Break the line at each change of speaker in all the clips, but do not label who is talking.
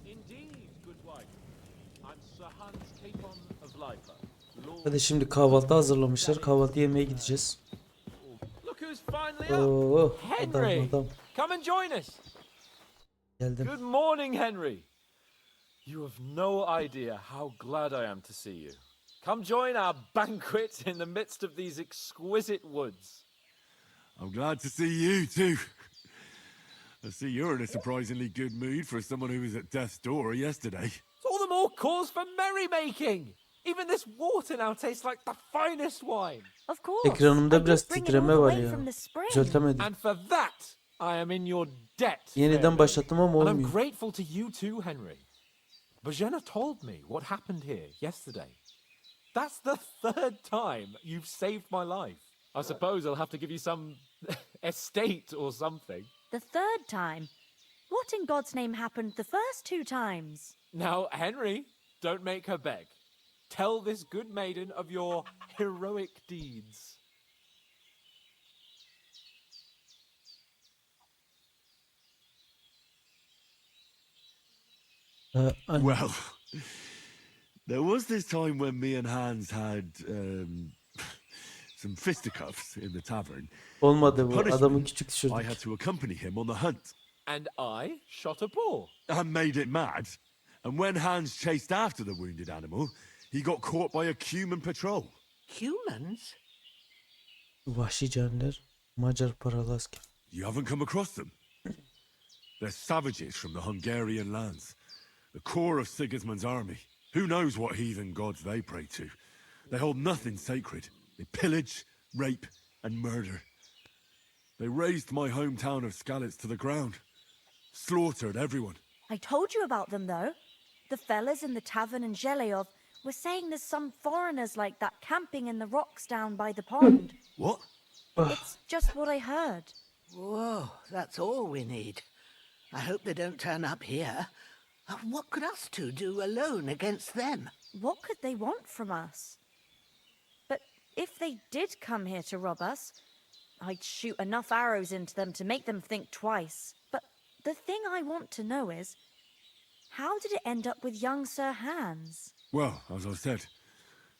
Indeed, good wife. I'm Sir Hans Capon of Lifer.
Hadi şimdi kahvaltı hazırlamışlar. Kahvaltı yemeye gideceğiz.
Look who's finally
Oo,
up.
adam
Henry,
adam.
come and join us.
Geldim.
Good morning, Henry. You have no idea how glad I am to see you. Come join our banquet in the midst of these exquisite woods.
I'm glad to see you too. I see you're in a surprisingly good mood for someone who was at death's door yesterday.
It's all the more cause for merrymaking. Even this water now tastes like the finest wine.
Of course.
Ekranımda
I
biraz
did bring it
titreme
all
var
away
ya.
from the spring.
Düzeltemedim.
And for that, I am in your debt.
Yeniden
fair
başlattım ama
lady. And I'm
olmuyor.
grateful to you too, Henry. Bojana told me what happened here yesterday. That's the third time you've saved my life. I suppose I'll have to give you some estate or something.
The third time? What in God's name happened the first two times?
Now, Henry, don't make her beg. Tell this good maiden of your heroic deeds.
Well, there was this time when me and Hans had some fisticuffs in the tavern.
Olmadı bu. Adamı
Punishment,
küçük
I had
düşürdük.
to accompany him on the hunt.
And I shot a boar.
And made it mad. And when Hans chased after the wounded animal, he got caught by a human patrol.
Humans?
Vahşi caniler. Macar paralı asker.
You haven't come across them? They're savages from the Hungarian lands. The core of Sigismund's army. Who knows what heathen gods they pray to? They hold nothing sacred. They pillage, rape, and murder. They razed my hometown of Skalitz to the ground. Slaughtered everyone.
I told you about them, though. The fellas in the tavern in Zheleyov were saying there's some foreigners like that camping in the rocks down by the pond.
What?
It's just what I heard.
Whoa, that's all we need. I hope they don't turn up here. What could us two do alone against them?
What could they want from us? But if they did come here to rob us, I'd shoot enough arrows into them to make them think twice. But the thing I want to know is, how did it end up with young Sir Hans?
Well, as I said,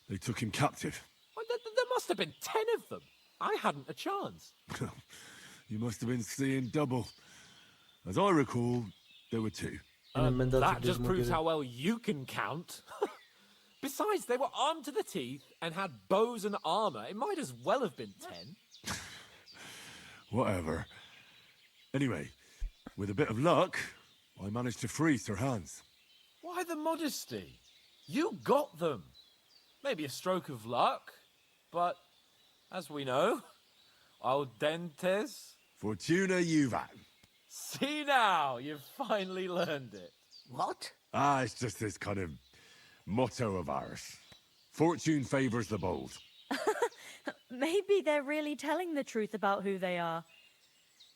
they took him captive.
Well, there must have been 10 of them. I hadn't a chance.
You must have been seeing double. As I recall, there were two.
Aynen ben de
That just
hatırlıyorum o
proves
görevi.
how well you can count. Besides, they were armed to the teeth and had bows and armor. It might as well have been 10.
Whatever. Anyway, with a bit of luck, I managed to free Sir Hans.
Why the modesty? You got them. Maybe a stroke of luck, but as we know, al dentes.
Fortuna juvat.
See now, you've finally learned it.
What?
Ah, it's just this kind of motto of ours. Fortune favors the bold.
Maybe they're really telling the truth about who they are.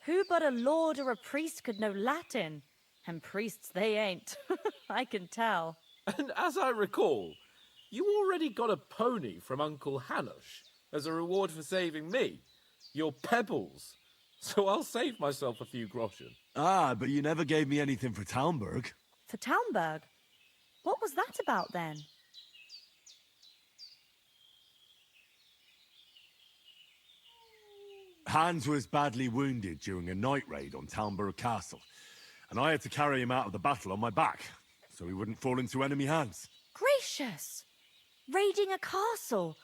Who but a lord or a priest could know Latin? And priests they ain't. I can tell.
And as I recall, you already got a pony from Uncle Hanush as a reward for saving me. Your pebbles. So I'll save myself a few groschen.
Ah, but you never gave me anything for Talmberg.
For Talmberg? What was that about then?
Hans was badly wounded during a night raid on Talmberg Castle, and I had to carry him out of the battle on my back, so he wouldn't fall into enemy hands.
Gracious! Raiding a castle?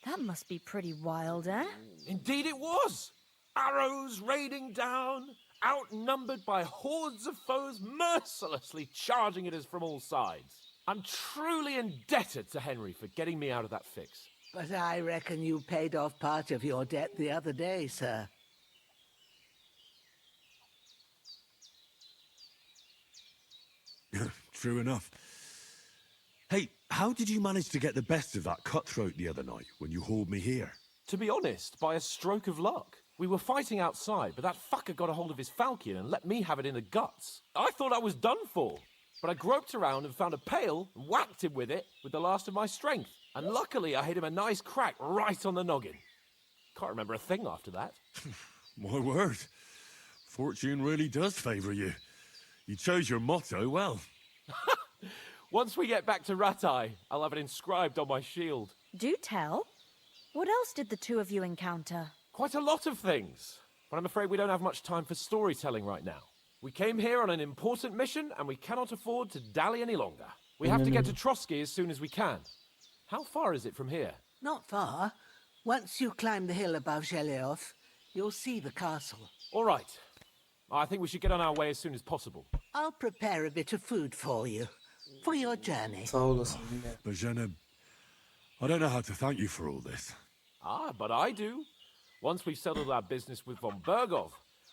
That must be pretty wild, eh?
Indeed it was. Arrows raining down, outnumbered by hordes of foes mercilessly charging at us from all sides. I'm truly indebted to Henry for getting me out of that fix.
But I reckon you paid off part of your debt the other day, sir.
True enough. Hey, how did you manage to get the best of that cutthroat the other night when you hauled me here?
To be honest, by a stroke of luck. We were fighting outside, but that fucker got a hold of his falchion and let me have it in the guts. I thought I was done for, but I groped around and found a pail and whacked him with it with the last of my strength. And luckily I hit him a nice crack right on the noggin. Can't remember a thing after that.
My word. Fortune really does favor you. You chose your motto well.
Once we get back to Ratai, I'll have it inscribed on my shield.
Do tell. What else did the two of you encounter?
Quite a lot of things, but I'm afraid we don't have much time for storytelling right now. We came here on an important mission, and we cannot afford to dally any longer. We have to get to Trotsky as soon as we can. How far is it from here?
Not far. Once you climb the hill above Zhelioth, you'll see the castle.
All right. I think we should get on our way as soon as possible.
I'll prepare a bit of food for you, for your journey.
Sağ olasın.
Bojana, I don't know how to thank you for all this.
Ah, but I do. Once we've settled our business with von Bergov,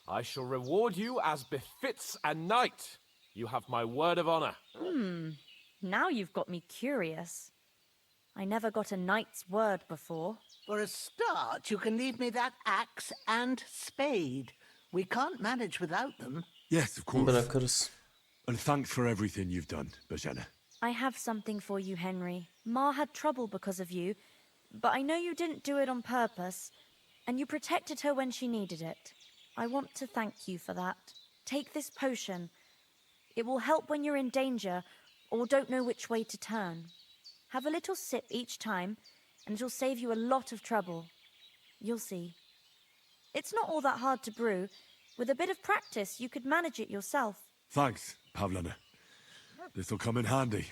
I shall reward you as befits a knight. You have my word of honor.
Now you've got me curious. I never got a knight's word before.
For a start, you can leave me that axe and spade. We can't manage without them.
Yes, of course.
Bırakırız.
And thanks for everything you've done, Bojana.
I have something for you, Henry. Ma had trouble because of you, but I know you didn't do it on purpose, and you protected her when she needed it. I want to thank you for that. Take this potion. It will help when you're in danger or don't know which way to turn. Have a little sip each time, and it'll save you a lot of trouble. You'll see. It's not all that hard to brew. With a bit of practice, you could manage it yourself.
Thanks, Pavlana. This'll come in handy.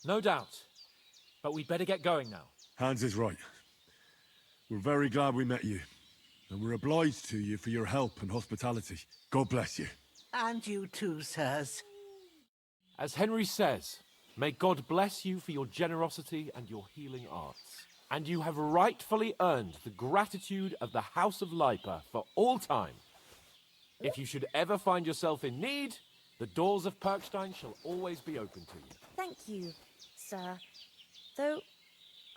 No doubt. But we'd better get going now.
Hans is right. We're very glad we met you. And we're obliged to you for your help and hospitality. God bless you.
And you too, sirs.
As Henry says, may God bless you for your generosity and your healing arts. And you have rightfully earned the gratitude of the House of Lipa for all time. If you should ever find yourself in need, the doors of Perkstein shall always be open to you.
Thank you, sir. Though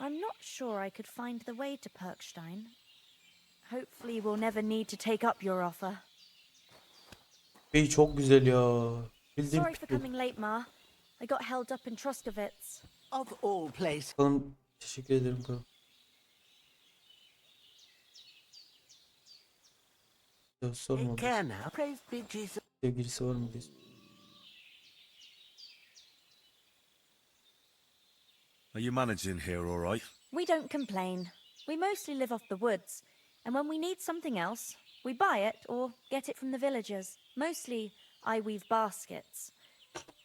I'm not sure I could find the way to Perkstein. Hopefully we'll never need to take up your offer.
Bey çok güzel ya. Bildiğim
Sorry for coming late, Ma. I got held up in Troskovitz.
Of all places.
Bakalım. Teşekkür ederim kral. Ya sorma.
Take care now. Praise be Jesus.
Sevgilisi var mı diye.
Are you managing here all right?
We don't complain. We mostly live off the woods, and when we need something else, we buy it or get it from the villagers. Mostly, I weave baskets.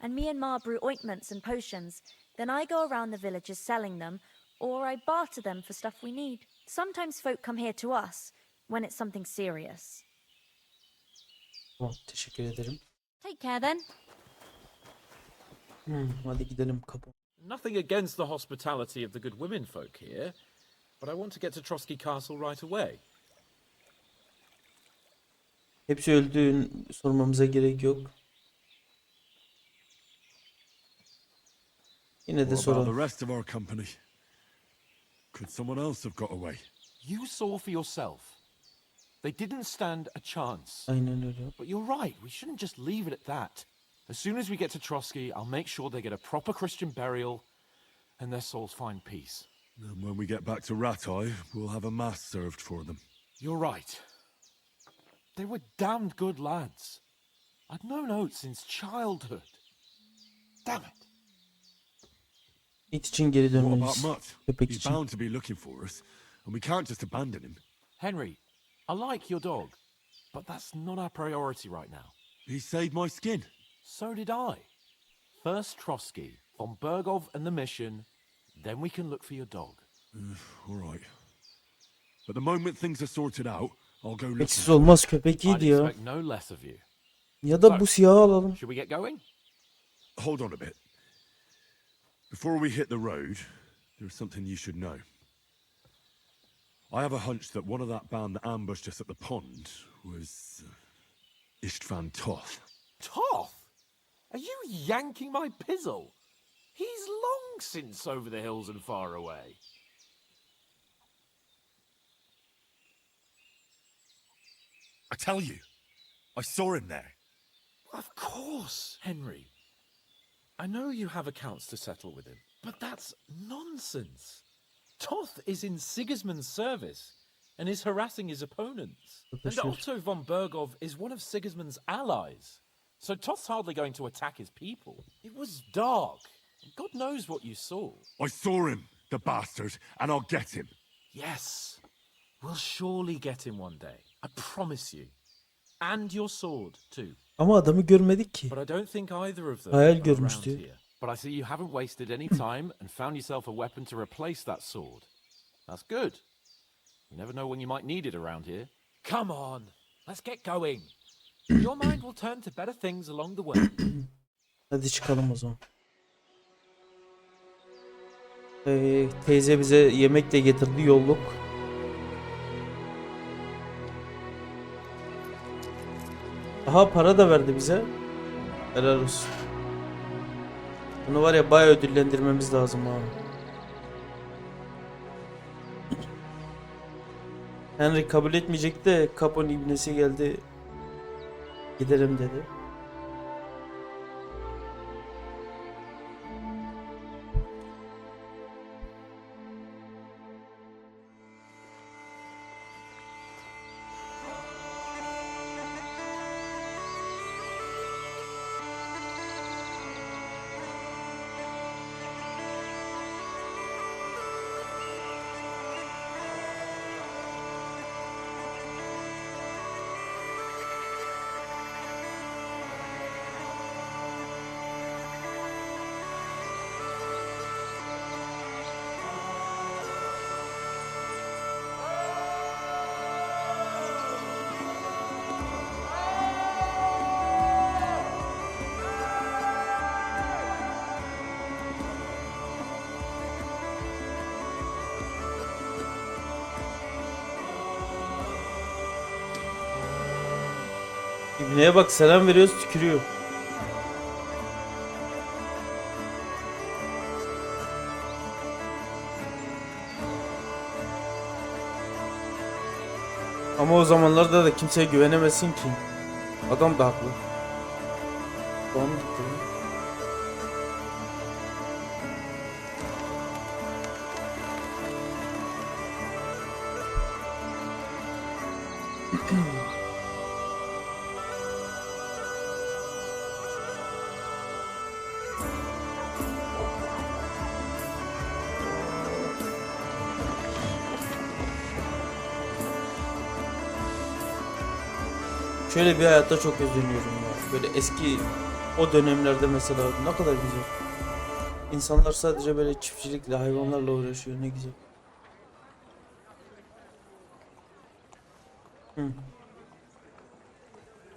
And me and Ma brew ointments and potions. Then I go around the villages selling them, or I barter them for stuff we need. Sometimes folk come here to us when it's something serious.
Tamam, teşekkür ederim.
Take care then.
Hadi gidelim Capon.
Nothing against the hospitality of the good women folk here, but I want to get to Trotsky Castle right away.
Hepsi öldüğün sormamıza gerek yok. Yine de
What about the
soralım.
rest of our company? Could someone else have got away?
You saw for yourself. They didn't stand a chance.
Aynen öyle.
But you're right, we shouldn't just leave it at that. As soon as we get to Trotsky, I'll make sure they get a proper Christian burial and their souls find peace.
And when we get back to Ratai, we'll have a mass served for them.
You're right. They were damned good lads. I'd known Oates since childhood. Damn it.
İt için geri
What about
dönmeliyiz.
Mutt?
Köpek
He's
için.
bound to be looking for us, and we can't just abandon him.
Henry, I like your dog, but that's not our priority right now.
He saved my skin.
So did I. First Trotsky, von Bergov and the mission, then we can look for your dog.
All right. But the moment things are sorted out, I'll go look.
Köpeksiz olmaz, köpek
I'd
iyiydi ya.
expect no less of you.
Ya da bu siyahı alalım.
Should we get going?
Hold on a bit. Before we hit the road, there's something you should know. I have a hunch that one of that band that ambushed us at the pond was Istvan Toth.
Toth? Are you yanking my pizzle? He's long since over the hills and far away.
I tell you, I saw him there.
Of course, Henry. I know you have accounts to settle with him, but that's nonsense. Toth is in Sigismund's service and is harassing his opponents. And Otto von Bergov is one of Sigismund's allies. So Toth's hardly going to attack his people. It was dark. God knows what you saw.
I saw him, the bastard, and I'll get him.
Yes. We'll surely get him one day. I promise you. And your sword, too.
Ama adamı görmedik ki.
But I don't think either of them
Hayal
are around
görmüştü.
here. But I see you haven't wasted any time and found yourself a weapon to replace that sword. That's good. You never know when you might need it around here. Come on, let's get going. Your mind will turn to better things along the way.
Hadi çıkalım o zaman. Teyze bize yemek de getirdi, yolluk. Aha, para da verdi bize. Helal olsun. Bunu var ya, bayağı ödüllendirmemiz lazım ha. Henry kabul etmeyecek de Capon ibnesi geldi. Giderim dedi. İbneye bak, selam veriyoruz, tükürüyor. Ama o zamanlarda da kimseye güvenemezsin ki. Adam da haklı. Doğru gitti. Şöyle bir hayatta çok özleniyorum ya. Böyle eski o dönemlerde mesela ne kadar güzel. İnsanlar sadece böyle çiftçilikle, hayvanlarla uğraşıyor, ne güzel.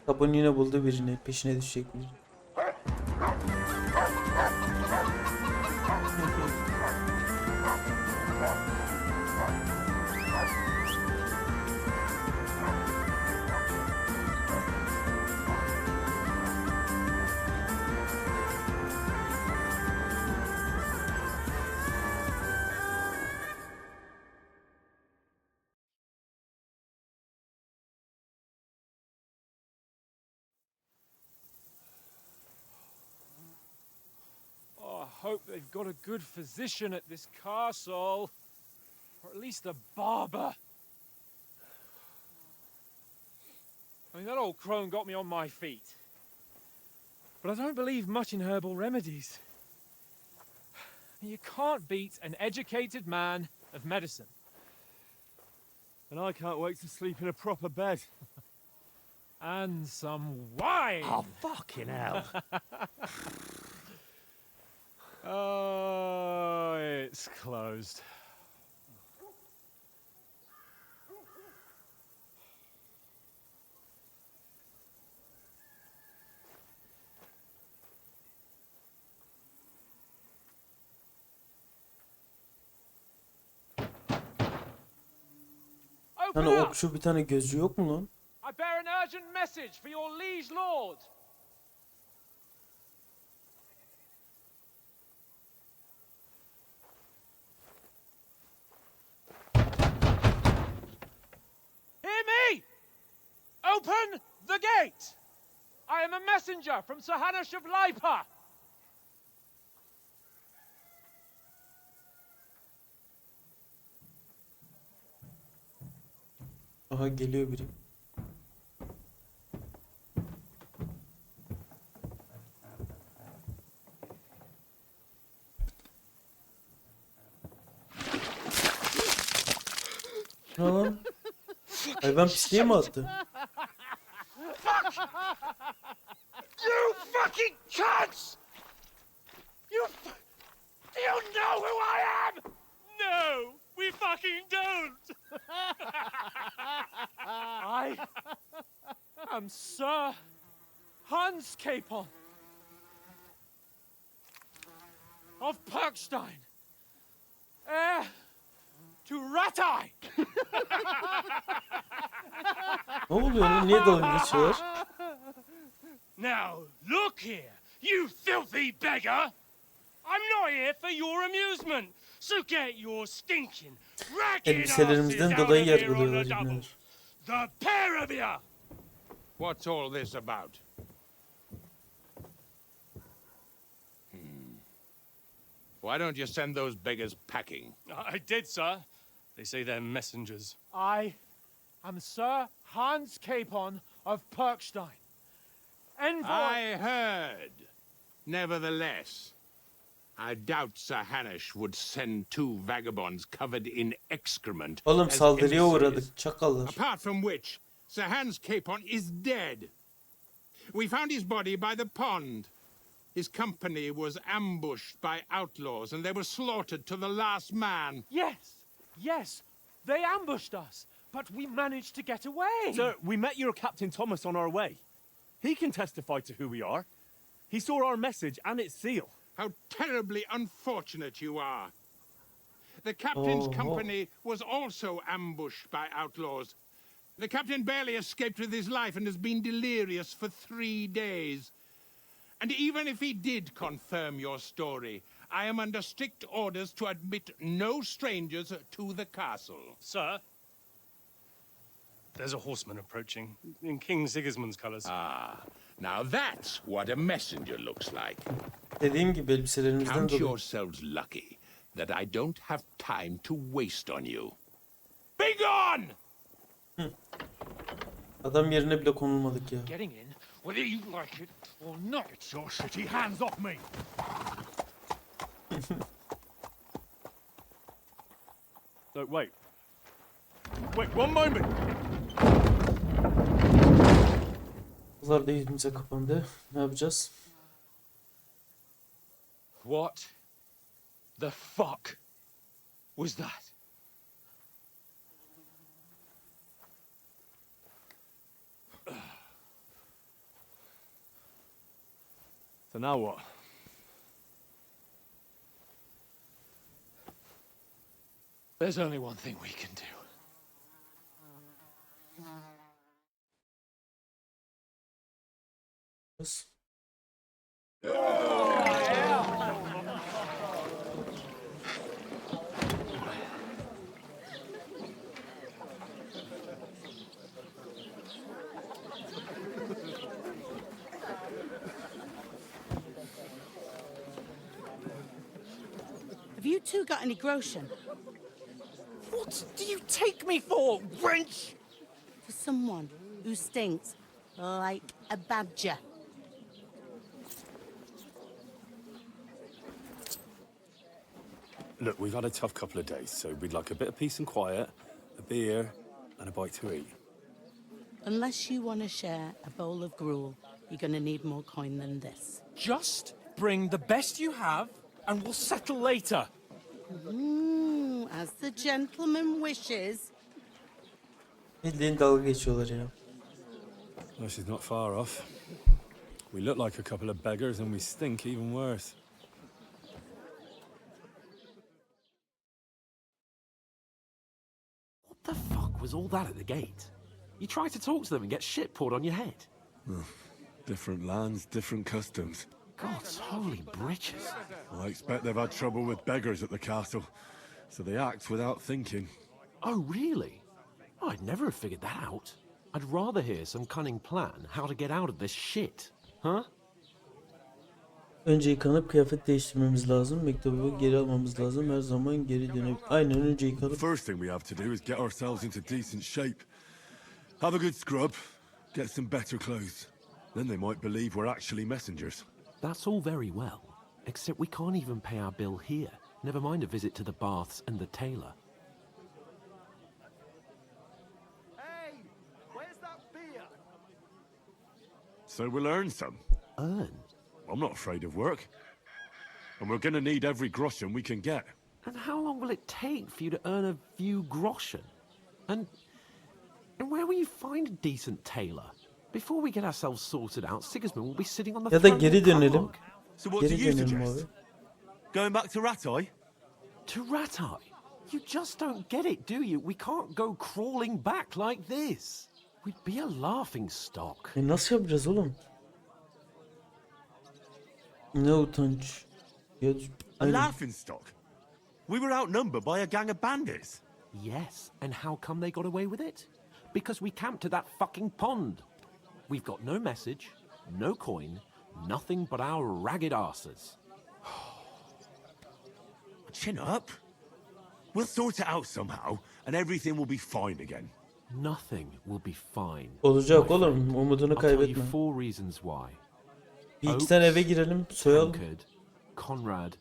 Capon yine buldu birini, peşine düşecek biri.
I hope they've got a good physician at this castle. Or at least a barber. I mean, that old crone got me on my feet. But I don't believe much in herbal remedies. You can't beat an educated man of medicine.
And I can't wait to sleep in a proper bed.
And some wine!
Oh, fucking hell.
Oh, it's closed.
Hani
Open up!
okçu bir tane gözcü yok mu lan?
I bear an urgent message for your liege lord. Hear me! Open the gate! I am a messenger from Sir Hanush of Lipa.
Aha, geliyor biri. Hayvan pisliği mi attı?
You fucking cunts! Do you know who I am? No, we fucking don't. I am Sir Hans Capon of Perkstein, heir to Ratai.
Ne oluyor lan? Niye dalga geçiyorlar?
Now, look here, you filthy beggar! I'm not here for your amusement, so get your stinking, ragged asses
Elbiselerimizden
out
dolayı
of here on
yargılıyorlar
the double.
ibneler.
The pair of you!
What's all this about? Why don't you send those beggars packing?
I did, sir. They say they're messengers. I am Sir Hans Capon of Perkstein. Envoy...
I heard. Nevertheless, I doubt Sir Hanush would send two vagabonds covered in excrement.
Oğlum
as
saldırıya
emissaries.
uğradık çakallar.
Apart from which, Sir Hans Capon is dead. We found his body by the pond. His company was ambushed by outlaws and they were slaughtered to the last man.
Yes, they ambushed us, but we managed to get away.
Sir, we met your Captain Thomas on our way. He can testify to who we are. He saw our message and its seal.
How terribly unfortunate you are. The captain's company was also ambushed by outlaws. The captain barely escaped with his life and has been delirious for 3 days. And even if he did confirm your story, I am under strict orders to admit no strangers to the castle.
Sir, there's a horseman approaching in King Sigismund's colours.
Now that's what a messenger looks like.
Dediğim gibi elbiselerimizden
Count
dolayı.
yourselves lucky that I don't have time to waste on you. Be gone!
Adam yerine bile konulmadık ya.
Getting in, whether you like it or not. Get your shitty hands off me!
So, wait. Wait, one moment!
Bunlar da yüzümüze kapandı. Ne yapacağız?
What the fuck was that?
So now what?
There's only one thing we can do.
Have you two got any groschen?
What do you take me for, wench?
For someone who stinks like a badger.
Look, we've had a tough couple of days, so we'd like a bit of peace and quiet, a beer, and a bite to eat.
Unless you want to share a bowl of gruel, you're going to need more coin than this.
Just bring the best you have, and we'll settle later.
As the gentleman wishes.
Bildiğin dalga geçiyorlar ya.
Well, she's not far off. We look like a couple of beggars, and we stink even worse.
What the fuck was all that at the gate? You try to talk to them and get shit poured on your head.
Different lands, different customs.
God's holy britches.
I expect they've had trouble with beggars at the castle, so they act without thinking.
Oh, really? I'd never have figured that out. I'd rather hear some cunning plan how to get out of this shit. Huh?
Önce yıkanıp kıyafet değiştirmemiz lazım. Mektubu geri almamız lazım. Her zaman geri dönüp... Aynen önce
The
yıkanıp...
first thing we have to do is get ourselves into decent shape. Have a good scrub, get some better clothes. Then they might believe we're actually messengers.
That's all very well, except we can't even pay our bill here. Never mind a visit to the baths and the tailor.
Hey,
So we'll earn some.
Earn?
I'm not afraid of work. And we're gonna need every groschen we can get.
And how long will it take for you to earn a few groschen? And where will you find a decent tailor? Before we get ourselves sorted out, Sigismund will be sitting on the
Ya da
throne
geri
in
dönelim.
Prague.
So what do
Geri
you
dönelim
suggest?
abi.
Going back to Ratai?
To Ratai? You just don't get it, do you? We can't go crawling back like this. We'd be a laughing stock.
Nasıl yapacağız oğlum? Ne utanç. Ya,
A
aynen.
laughing stock? We were outnumbered by a gang of bandits.
Yes, and how come they got away with it? Because we camped at that fucking pond. We've got no message, no coin, nothing but our ragged arses.
Chin up. We'll sort it out somehow, and everything will be fine again.
Nothing will be fine.
Olacak
my
oğlum.
friend.
Umudunu
I'll tell you
kaybetme.
4 reasons why.
Bir iki tane eve girelim. Soyalım.
Tankard, Conrad,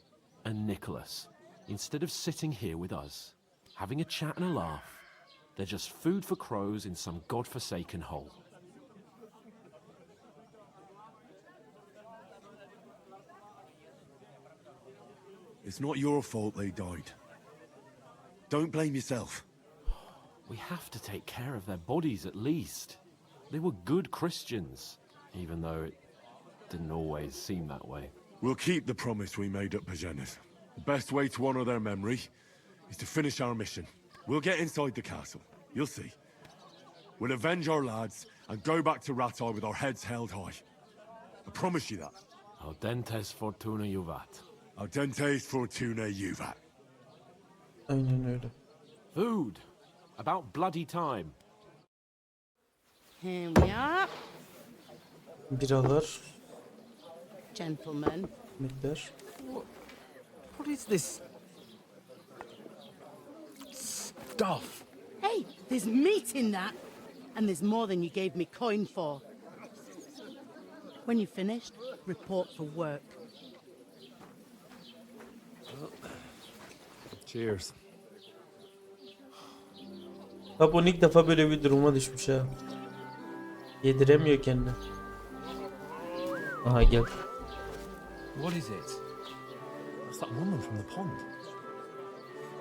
and Nicholas, instead of sitting here with us, having a chat and a laugh, they're just food for crows in some godforsaken hole.
It's not your fault they died. Don't blame yourself.
We have to take care of their bodies at least. They were good Christians, even though it didn't always seem that way.
We'll keep the promise we made at Pagenes. The best way to honor their memory is to finish our mission. We'll get inside the castle. You'll see. We'll avenge our lads and go back to Ratai with our heads held high. I promise you that.
Audentes fortuna juvat.
Audentes fortuna juvat.
Aynen öyle.
Food. About bloody time.
Here we are,
Biralar.
gentlemen.
Mikler.
What is this stuff?
Hey, there's meat in that, and there's more than you gave me coin for. When you're finished, report for work.
Cheers.
Capon ilk defa böyle bir duruma düşmüş ha. Yediremiyor kendini. Aha gel.
What is it? It's that woman from the pond.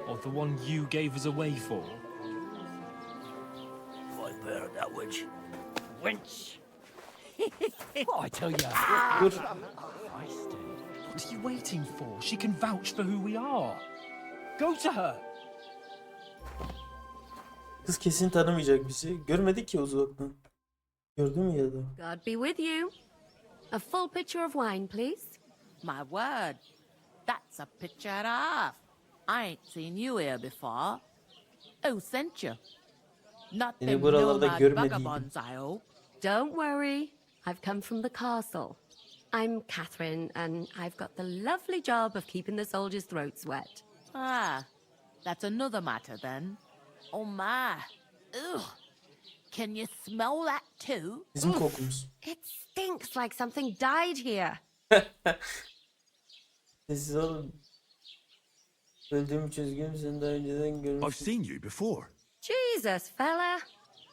Or the one you gave us away for.
I bear that witch. Wench.
What I tell you?
Dur.
What are you waiting for? She can vouch for who we are. Go to her.
Kız kesin tanımayacak bizi. Görmedi ki uzaktan. Gördü mü ya da?
God be with you. A full pitcher of wine, please.
My word, that's a picture and a half. I ain't seen you here before. Who sent you? Not
Seni
them
buralarda
nomad
görmediydim.
vagabonds, I hope.
Don't worry. I've come from the castle. I'm Catherine, and I've got the lovely job of keeping the soldiers' throats wet.
Ah, that's another matter then. Oh my. Ugh. Can you smell that too?
Bizim kokumuz.
It stinks like something died here.
Sessiz olun. Öldüğüm çözgün seni daha önceden
I've
görmüştüm.
seen you before.
Jesus, fella.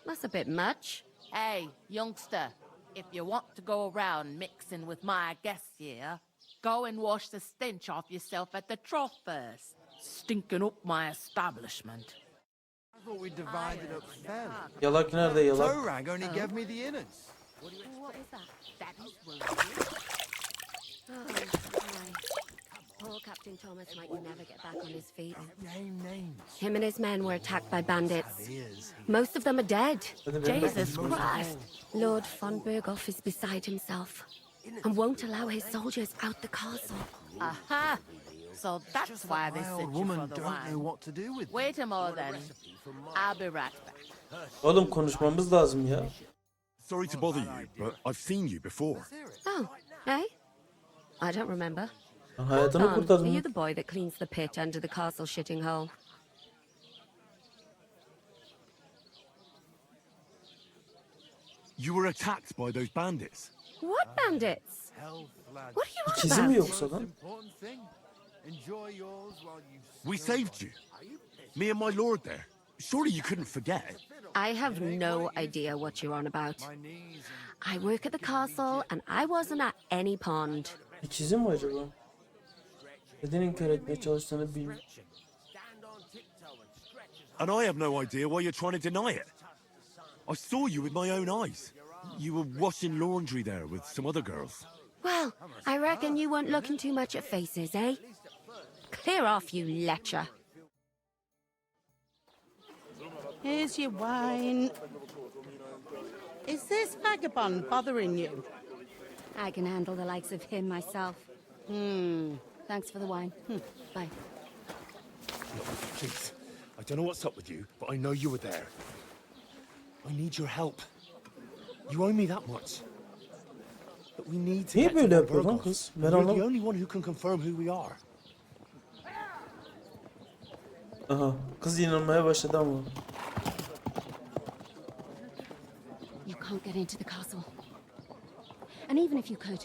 That's a bit much.
Hey, youngster, if you want to go around mixing with my guests here, go and wash the stench off yourself at the trough first. Stinking up my establishment.
I thought we divided up fairly.
Yalak nerede yalak?
Torang only gave me the innards.
What was that?
That is rude.
Oh, my. Poor Captain Thomas might never get back on his feet.
Name names.
Him and his men were attacked by bandits. Most of them are dead.
Jesus Christ.
Lord von Berghoff is beside himself and won't allow his soldiers out the castle.
Aha! So that's why they
My
sent
old
you
woman
for the
don't know
wine.
what to do with
Wait a moment then. I'll be right back.
Oğlum konuşmamız lazım ya.
Sorry to bother you, but I've seen you before.
Oh, eh? I don't remember.
Ben hayatını
Are you
kurtardım.
the boy that cleans the pit under the castle shitting hole?
You were attacked by those bandits.
What bandits? What are you
İkizi
on
mi
about?
yoksa lan?
important thing. Enjoy yours while you
We
still
saved you. Me and my lord there. Surely you couldn't forget.
I have no idea what you're on about. I work at the castle and I wasn't at any pond.
İkizi mi acaba? Neden inkar etmeye çalıştığını bilmiyorum.
And I have no idea why you're trying to deny it. I saw you with my own eyes. You were washing laundry there with some other girls.
Well, I reckon you weren't looking too much at faces, eh? Clear off, you lecher.
Here's your wine. Is this vagabond bothering you?
I can handle the likes of him myself. Thanks for the wine. Bye.
Look, please. I don't know what's up with you, but I know you were there. I need your help. You owe me that much. But we need to
Niye
get
böyle
to
yapıyor lan
Burgos.
kız? Ben
You're the
anlamadım.
only one who can confirm who we are.
Aha, kız inanmaya başladı ama.
You can't get into the castle. And even if you could,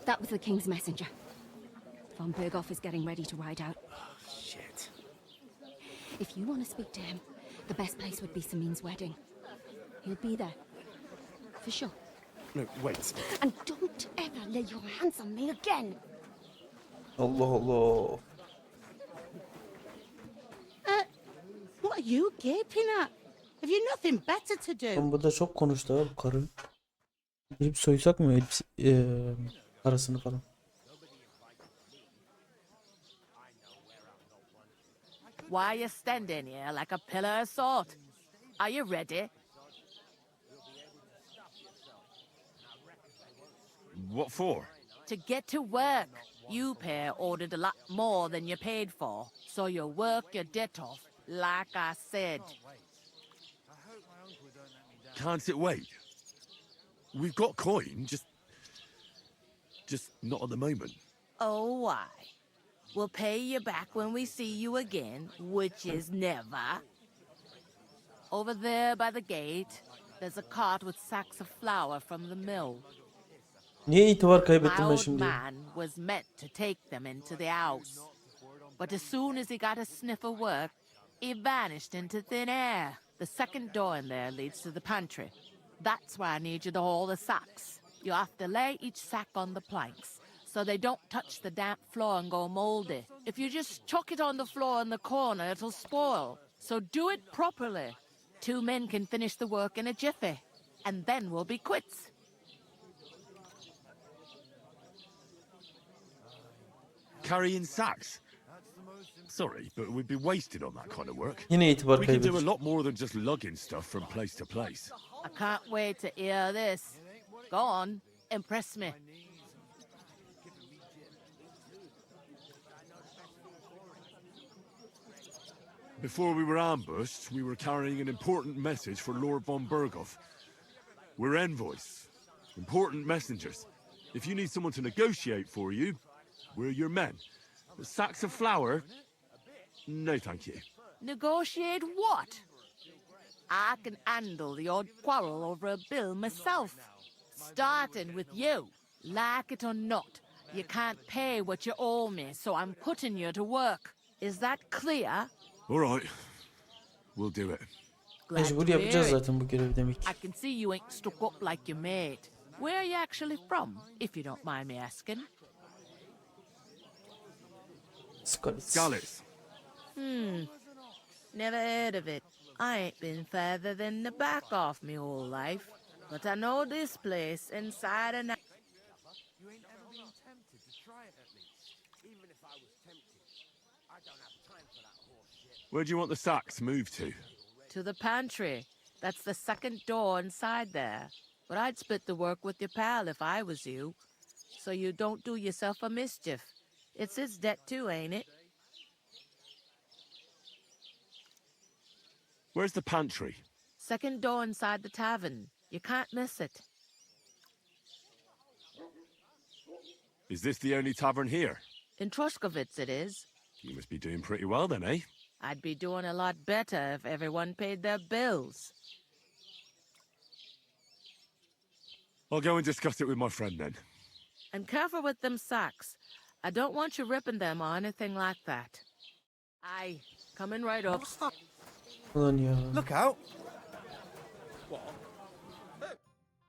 that was the king's messenger. Von Berghoff is getting ready to ride out.
Shit.
If you want to speak to him, the best place would be Samin's wedding. He'll be there. For sure.
No, wait.
And don't ever lay your hands on me again.
Allah Allah.
What are you gaping at? Have you nothing better to do?
Ben burada çok konuştu ha bu karı. Girip soysak mı parasını falan.
Why you standing here like a pillar of salt? Are you ready?
What for?
To get to work. You pair ordered a lot more than you paid for, so you work your debt off, like I said.
Can't it wait? We've got coin, just not at the moment.
Oh, why? We'll pay you back when we see you again, which is never. Over there by the gate, there's a cart with sacks of flour from the mill.
Niye itibar
My
kaybettim ben
old
şimdi?
man was meant to take them into the house. But as soon as he got a sniff of work, he vanished into thin air. The second door in there leads to the pantry. That's why I need you to haul the sacks. You have to lay each sack on the planks, so they don't touch the damp floor and go moldy. If you just chuck it on the floor in the corner, it'll spoil. So do it properly. 2 men can finish the work in a jiffy, and then we'll be quits.
Carrying sacks? Sorry, but we'd be wasted on that kind of work.
Yine itibar
We can do a
kaybettim.
lot more than just lugging stuff from place to place.
I can't wait to hear this. Go on, impress me.
Before we were ambushed, we were carrying an important message for Lord von Berghoff. We're envoys, important messengers. If you need someone to negotiate for you, we're your men. The sacks of flour? No, thank you.
Negotiate what? I can handle the odd quarrel over a bill myself. Starting with you. Like it or not, you can't pay what you owe me, so I'm putting you to work. Is that clear?
All right, we'll do it.
Glad
Mecbur
to hear
yapacağız
it.
zaten bu görevi demek ki.
I can see you ain't stuck up like your mate. Where are you actually from, if you don't mind me asking?
Skalitz.
Never heard of it. I ain't been further than the back off me whole life. But I know this place inside and out.
You ain't ever been tempted to try it at least? Even if I was tempted, I don't have time for that horse shit.
Where do you want the sacks moved to?
To the pantry. That's the second door inside there. But I'd split the work with your pal if I was you. So you don't do yourself a mischief. It's his debt too, ain't it?
Where's the pantry?
Second door inside the tavern. You can't miss it.
Is this the only tavern here?
In Troshkovitz it is.
You must be doing pretty well then, eh?
I'd be doing a lot better if everyone paid their bills.
I'll go and discuss it with my friend then.
And careful with them sacks. I don't want you ripping them or anything like that. Aye, coming right up.
Ulan ya.
Look out!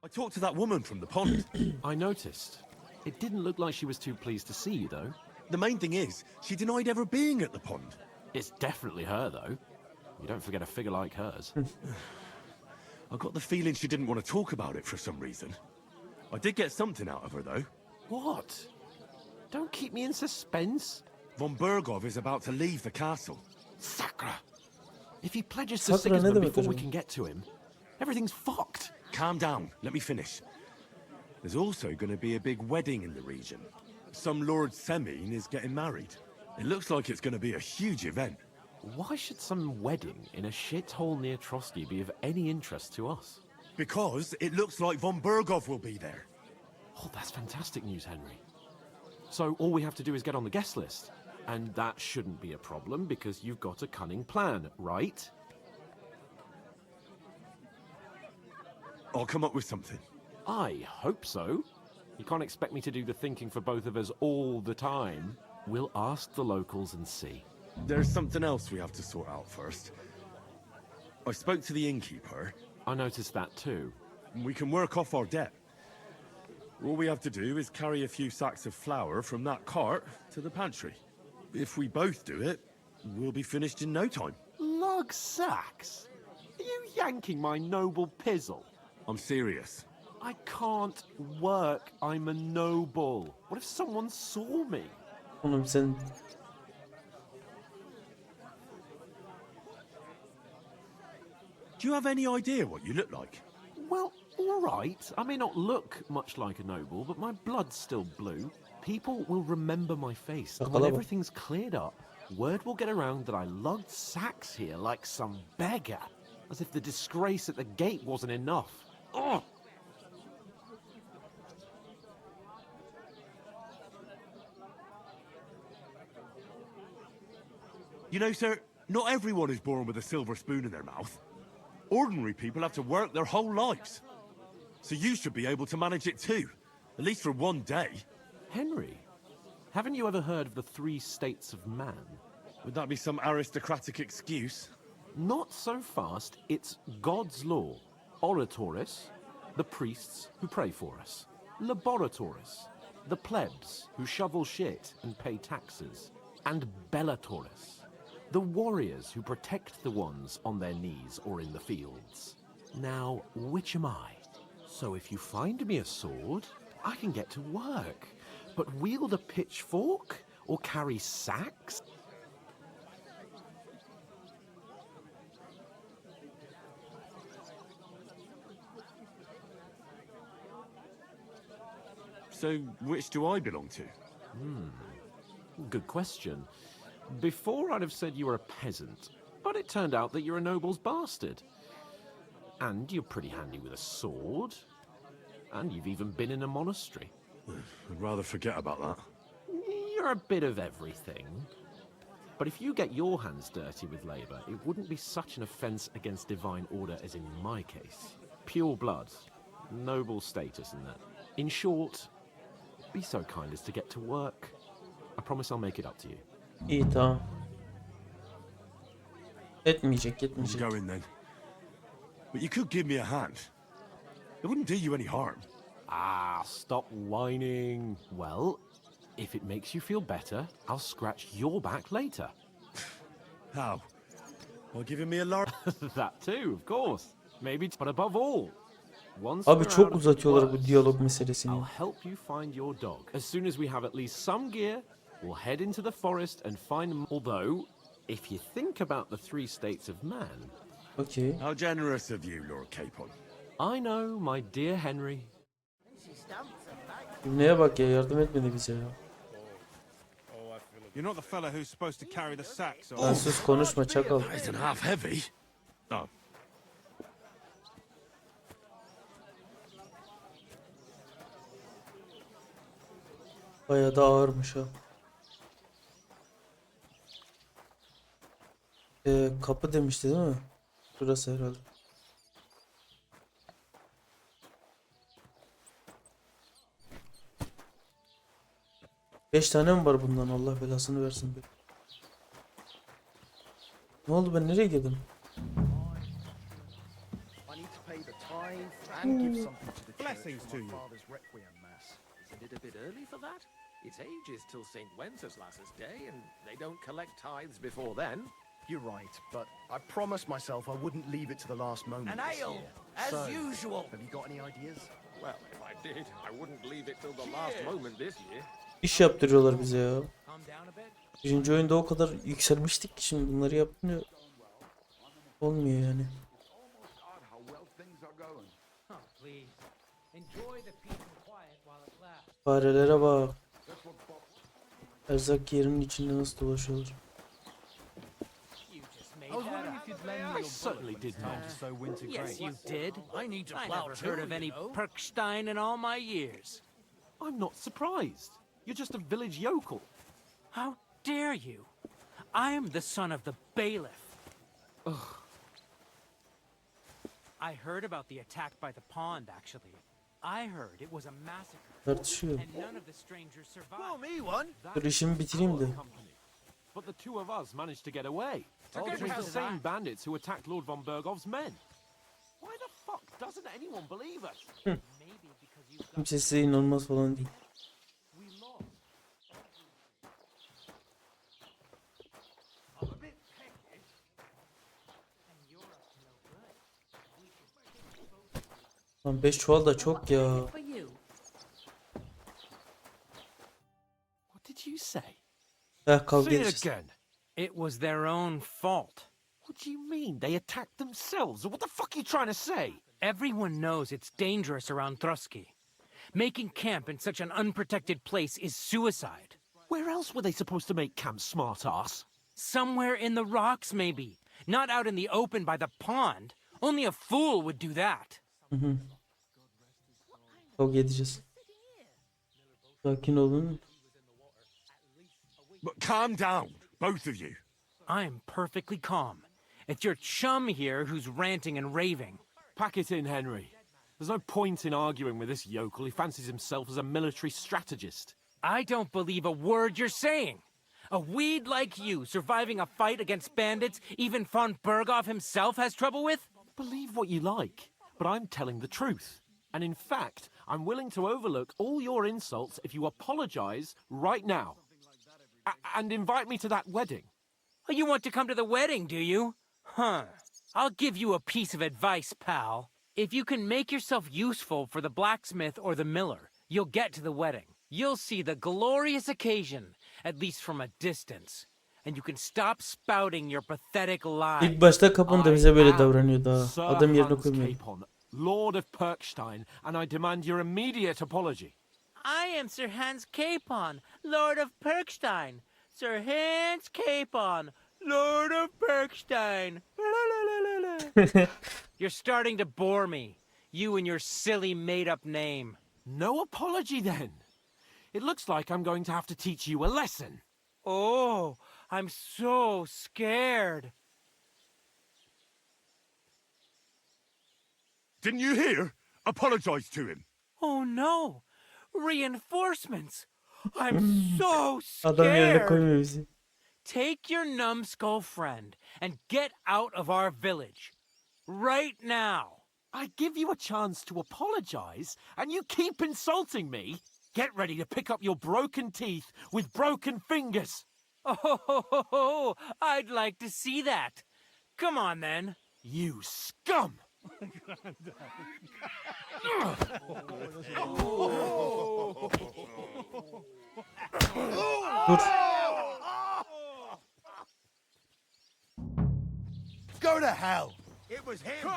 I talked to that woman from the pond.
I noticed. It didn't look like she was too pleased to see you, though.
The main thing is, she denied ever being at the pond.
It's definitely her, though. You don't forget a figure like hers.
I got the feeling she didn't want to talk about it for some reason. I did get something out of her, though.
What? Don't keep me in suspense.
Von Bergov is about to leave the castle.
Sacra! If he pledges to
Sakra ne
Sigismund
demek
before we
acaba?
can get to him, everything's fucked.
Calm down, let me finish. There's also going to be a big wedding in the region. Some Lord Semine is getting married. It looks like it's going to be a huge event.
Why should some wedding in a shithole near Trotsky be of any interest to us?
Because it looks like Von Bergov will be there.
Oh, that's fantastic news, Henry. So all we have to do is get on the guest list. And that shouldn't be a problem because you've got a cunning plan, right?
I'll come up with something.
I hope so. You can't expect me to do the thinking for both of us all the time. We'll ask the locals and see.
There's something else we have to sort out first. I spoke to the innkeeper.
I noticed that too.
We can work off our debt. All we have to do is carry a few sacks of flour from that cart to the pantry. If we both do it, we'll be finished in no time.
Lug sacks? Are you yanking my noble pizzle?
I'm serious.
I can't work. I'm a noble. What if someone saw me?
Oğlum sen
Do you have any idea what you look like?
Well, all right. I may not look much like a noble, but my blood's still blue. People will remember my face. And when
Bakalım.
everything's cleared up, word will get around that I lugged sacks here like some beggar. As if the disgrace at the gate wasn't enough. Ugh!
You know, sir, not everyone is born with a silver spoon in their mouth. Ordinary people have to work their whole lives. So you should be able to manage it too. At least for one day.
Henry, haven't you ever heard of the 3 states of man?
Would that be some aristocratic excuse?
Not so fast. It's God's law. Oratoris, the priests who pray for us. Laboratoris, the plebs who shovel shit and pay taxes. And Bellatoris, the warriors who protect the ones on their knees or in the fields. Now, which am I? So if you find me a sword, I can get to work. But wield a pitchfork or carry sacks?
So which do I belong to?
Good question. Before I'd have said you were a peasant, but it turned out that you're a noble's bastard. And you're pretty handy with a sword. And you've even been in a monastery.
I'd rather forget about that.
You're a bit of everything. But if you get your hands dirty with labour, it wouldn't be such an offence against divine order as in my case. Pure blood. Noble status in that. In short, be so kind as to get to work. I promise I'll make it up to you.
iyi tamam. Etmeyecek,
I'm
etmeyecek.
going then. But you could give me a hand. It wouldn't do you any harm.
Ah, stop whining. Well, if it makes you feel better, I'll scratch your back later.
How? By giving me a large...
That too, of course. Maybe, but above all, once
Abi
we're
çok
out of
uzatıyorlar bu
work,
diyalog meselesini.
I'll help you find your dog. As soon as we have at least some gear, we'll head into the forest and find them. Although, if you think about the 3 states of man,
Okay.
How generous of you, Lord Capon.
I know, my dear Henry.
Neye bak ya, yardım etmedi bize ya.
You're not the fella who's supposed to carry the sacks, are
Lan
you?
sus konuşma çakal.
That isn't half heavy. Oh.
Bayağı da ağırmış ha. Kapı demişti değil mi? Burası herhalde. Beş tane mi var bundan? Allah belasını versin be. Ne oldu, ben nereye girdim?
I need to pay the tithe and give something to the church
Blessings
for
to
my
you.
father's requiem mass.
Isn't it a bit early for that? It's ages till St. Wenceslas's Day, and they don't collect tithes before then.
You're right, but I promised myself I wouldn't leave it to the last moment.
An
this
ale,
year.
as
So,
usual.
Have you got any ideas?
Well, if I did, I wouldn't leave it till the last moment this year.
İş yaptırıyorlar bize ya. Birinci oyunda o kadar yükselmiştik ki şimdi bunları yapınca olmuyor yani. Farelere bak. Erzak yerinin içinde nasıl dolaşıyorlar.
I certainly did not.
Yes, you did. I never heard of any Perkstein in all my years.
I'm not surprised. You're just a village yokel.
How dare you? I am the son of the bailiff.
Ugh.
I heard about the attack by the pond, actually. I heard it was a massacre.
Tartışıyor.
And none of the strangers survived.
me one.
Dur işimi bitireyim de.
But the two of us managed to get away.
Oh,
It was
because
the
of
same
that.
bandits who attacked Lord von Bergov's men. Why the fuck doesn't anyone believe us?
Maybe because you've got
Kimse size inanılmaz falan değil.
We lost.
Lan 5 çuval da çok ya.
For you.
What did you say?
Kavga
Say it
edeceğiz.
again.
It was their own fault.
What do you mean? They attacked themselves? What the fuck are you trying to say?
Everyone knows it's dangerous around Thruski. Making camp in such an unprotected place is suicide.
Where else were they supposed to make camp, smart-ass?
Somewhere in the rocks, maybe. Not out in the open by the pond. Only a fool would do that.
Kavga edeceğiz. Sakin olun.
But calm down, both of you.
I'm perfectly calm. It's your chum here who's ranting and raving.
Pack it in, Henry. There's no point in arguing with this yokel. He fancies himself as a military strategist.
I don't believe a word you're saying. A weed like you surviving a fight against bandits even von Berghoff himself has trouble with?
Believe what you like, but I'm telling the truth. And in fact, I'm willing to overlook all your insults if you apologize right now. And invite me to that wedding.
Oh, you want to come to the wedding, do you? Huh. I'll give you a piece of advice, pal. If you can make yourself useful for the blacksmith or the miller, you'll get to the wedding. You'll see the glorious occasion, at least from a distance. And you can stop spouting your pathetic lies.
İlk başta Capon da bize böyle
I am
davranıyordu ha.
Sir
Adam yerine
Hans
koymuyor.
Capon, Lord of Perkstein, and I demand your immediate apology.
I am Sir Hans Capon, Lord of Perkstein. Sir Hans Capon, Lord of Perkstein. You're starting to bore me. You and your silly made-up name.
No apology, then. It looks like I'm going to have to teach you a lesson.
Oh, I'm so scared.
Didn't you hear? Apologize to him.
Oh no, reinforcements. I'm so
Adam yerine
scared.
koymuyor bizi.
Take your numbskull friend and get out of our village. Right now.
I give you a chance to apologize, and you keep insulting me? Get ready to pick up your broken teeth with broken fingers.
Oh, I'd like to see that. Come on, then.
You scum!
Dur.
Go to hell!
It was him.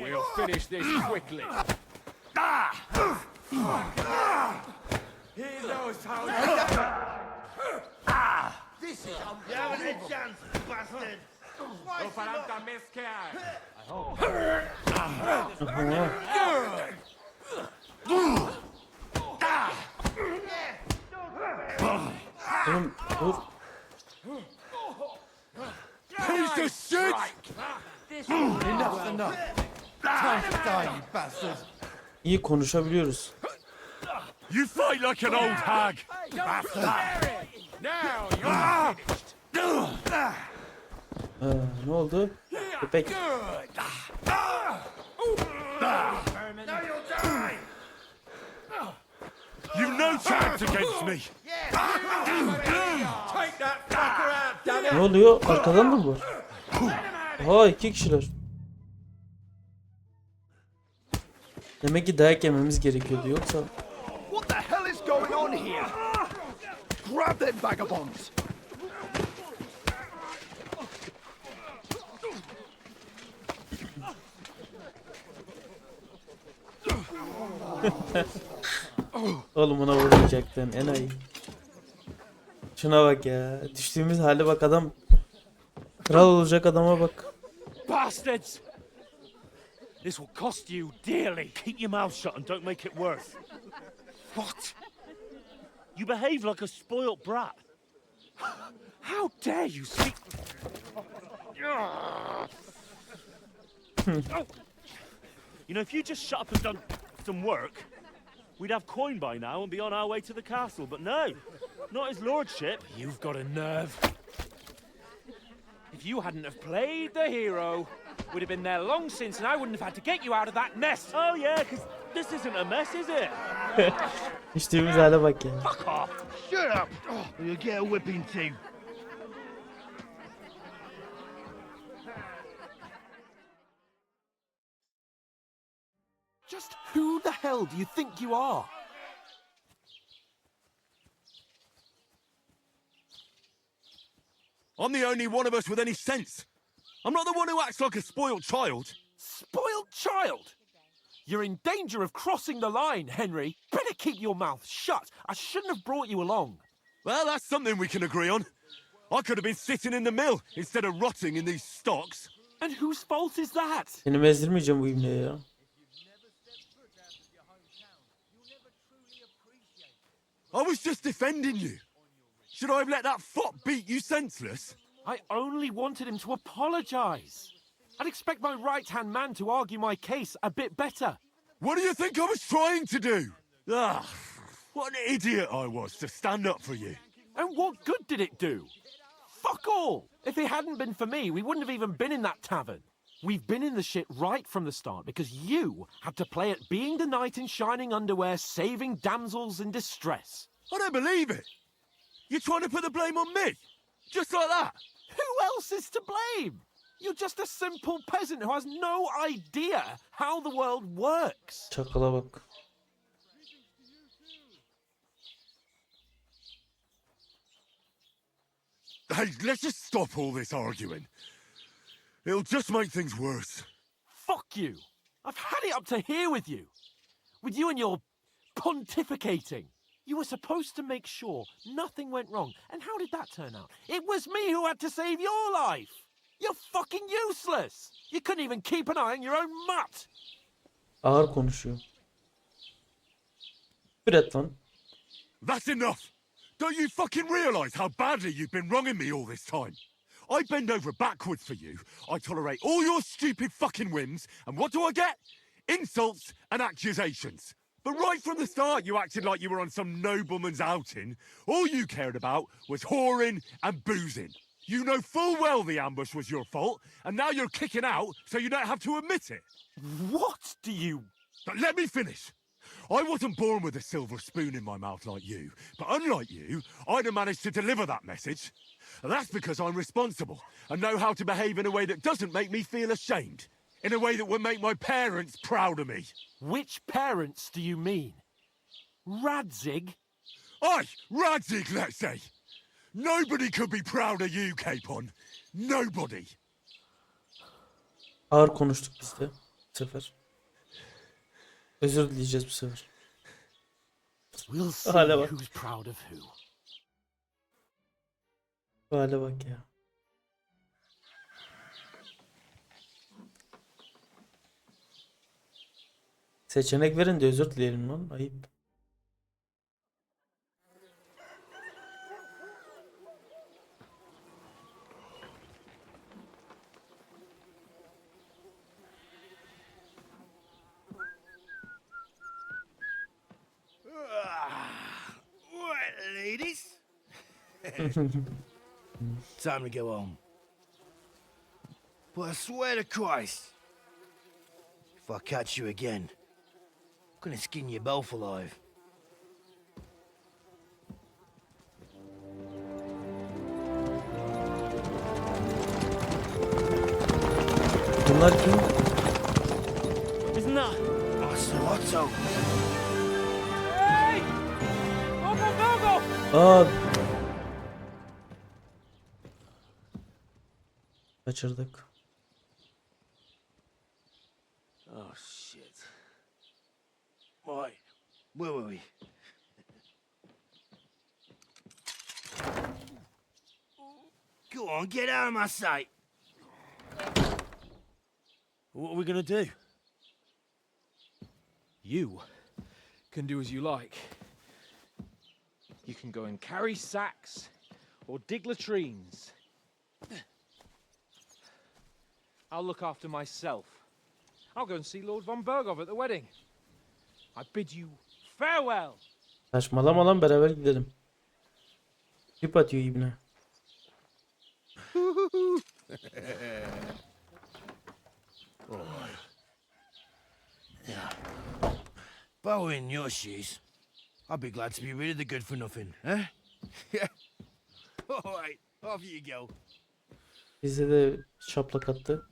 We'll finish this quickly.
He knows how
This is you haven't a chance, bastard!
Oğlum dur.
Piece of shit!
Enough's enough! Time to die, you bastard!
İyi konuşabiliyoruz.
You fight like an old hag!
Now you're finished.
Ne oldu? Köpek.
You've no chance against me.
Ne oluyor? Arkadan da mı var? Aha, 2 kişiler. Demek ki dayak yememiz gerekiyordu, yoksa...
What the hell is going on here? Grab them vagabonds!
Oğlum ona vurmayacaktın enayi. Şuna bak ya. Düştüğümüz hale bak, adam. Kral olacak adama bak.
Bastards! This will cost you dearly. Keep your mouth shut and don't make it worse. What? You behave like a spoilt brat. How dare you speak... You know, if you just shut up and done some work, we'd have coin by now and be on our way to the castle. But no, not his lordship.
You've got a nerve. If you hadn't have played the hero, we'd have been there long since and I wouldn't have had to get you out of that mess.
Oh yeah, because this isn't a mess, is it?
Düştüğümüz hale bak ya.
Fuck off!
Shut up! Or you'll get a whipping too.
Just who the hell do you think you are?
I'm the only one of us with any sense. I'm not the one who acts like a spoiled child.
Spoiled child? You're in danger of crossing the line, Henry. Better keep your mouth shut. I shouldn't have brought you along.
Well, that's something we can agree on. I could have been sitting in the mill instead of rotting in these stocks.
And whose fault is that?
Seni bezdirmeyeceğim bu imleye ya.
I was just defending you. Should I have let that fop beat you senseless?
I only wanted him to apologize. I'd expect my right-hand man to argue my case a bit better.
What do you think I was trying to do? Ah, what an idiot I was to stand up for you.
And what good did it do? Fuck all! If it hadn't been for me, we wouldn't have even been in that tavern. We've been in the shit right from the start because you had to play at being the knight in shining underwear, saving damsels in distress.
I don't believe it. You're trying to put the blame on me? Just like that?
Who else is to blame? You're just a simple peasant who has no idea how the world works.
Çakala bak.
Hey, let's just stop all this arguing. It'll just make things worse.
Fuck you. I've had it up to here with you. With you and your pontificating. You were supposed to make sure nothing went wrong. And how did that turn out? It was me who had to save your life. You're fucking useless. You couldn't even keep an eye on your own mutt.
Ağır konuşuyor. Üret lan.
That's enough. Don't you fucking realise how badly you've been wronging me all this time? I bend over backwards for you. I tolerate all your stupid fucking whims. And what do I get? Insults and accusations. But right from the start, you acted like you were on some nobleman's outing. All you cared about was whoring and boozing. You know full well the ambush was your fault, and now you're kicking out so you don't have to admit it.
What do you...
But let me finish. I wasn't born with a silver spoon in my mouth like you, but unlike you, I'd have managed to deliver that message. And that's because I'm responsible and know how to behave in a way that doesn't make me feel ashamed. In a way that would make my parents proud of me.
Which parents do you mean? Radzig?
Aye, Radzig, let's say. Nobody could be proud of you, Capon. Nobody.
Ağır konuştuk biz de bu sefer. Özür dileyeceğiz bu sefer.
We'll see
Hale bak.
who's proud of who.
Hale bak ya. Seçenek verin de özür dileyelim lan. Ayıp.
Well, ladies. Time to go home. But I swear to Christ, if I catch you again, I'm gonna skin you both alive.
Bunlar kim?
Isn't that? Otto.
Hey! Go!
Aa. Kaçırdık.
Oh shit. Right, where were we? Go on, get out of my sight.
What are we gonna do?
You can do as you like. You can go and carry sacks or dig latrines. I'll look after myself. I'll go and see Lord von Berghoff at the wedding. I bid you farewell.
Saçmalama lan, beraber gidelim. Tip atıyor ibne.
Alright. Yeah. If I were in your shoes, I'd be glad to be rid of the good for nothing, eh? Yeah. Alright, off you go.
Bize de şaplak attı.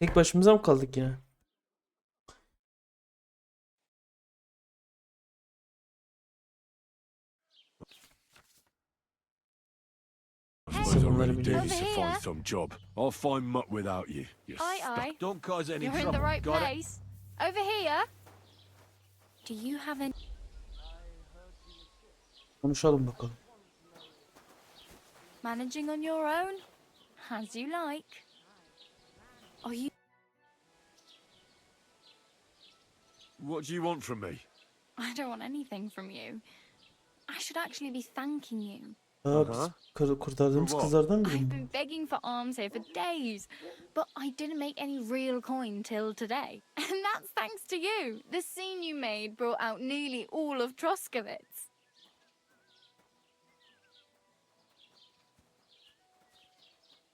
Tek başımıza mı kaldık yine?
I suppose I really do need to find some job. I'll find muck without you. You stuck.
Don't cause any
You're in
trouble.
the right
Got it?
place. Over here. Do you have any...
Konuşalım bakalım.
Managing on your own? As you like. Are you...
What do you want from me?
I don't want anything from you. I should actually be thanking you.
Aa, biz kurtardığımız kızlardan biri
I've
mi?
been begging for alms here for days, but I didn't make any real coin till today. And that's thanks to you. The scene you made brought out nearly all of Troskowitz.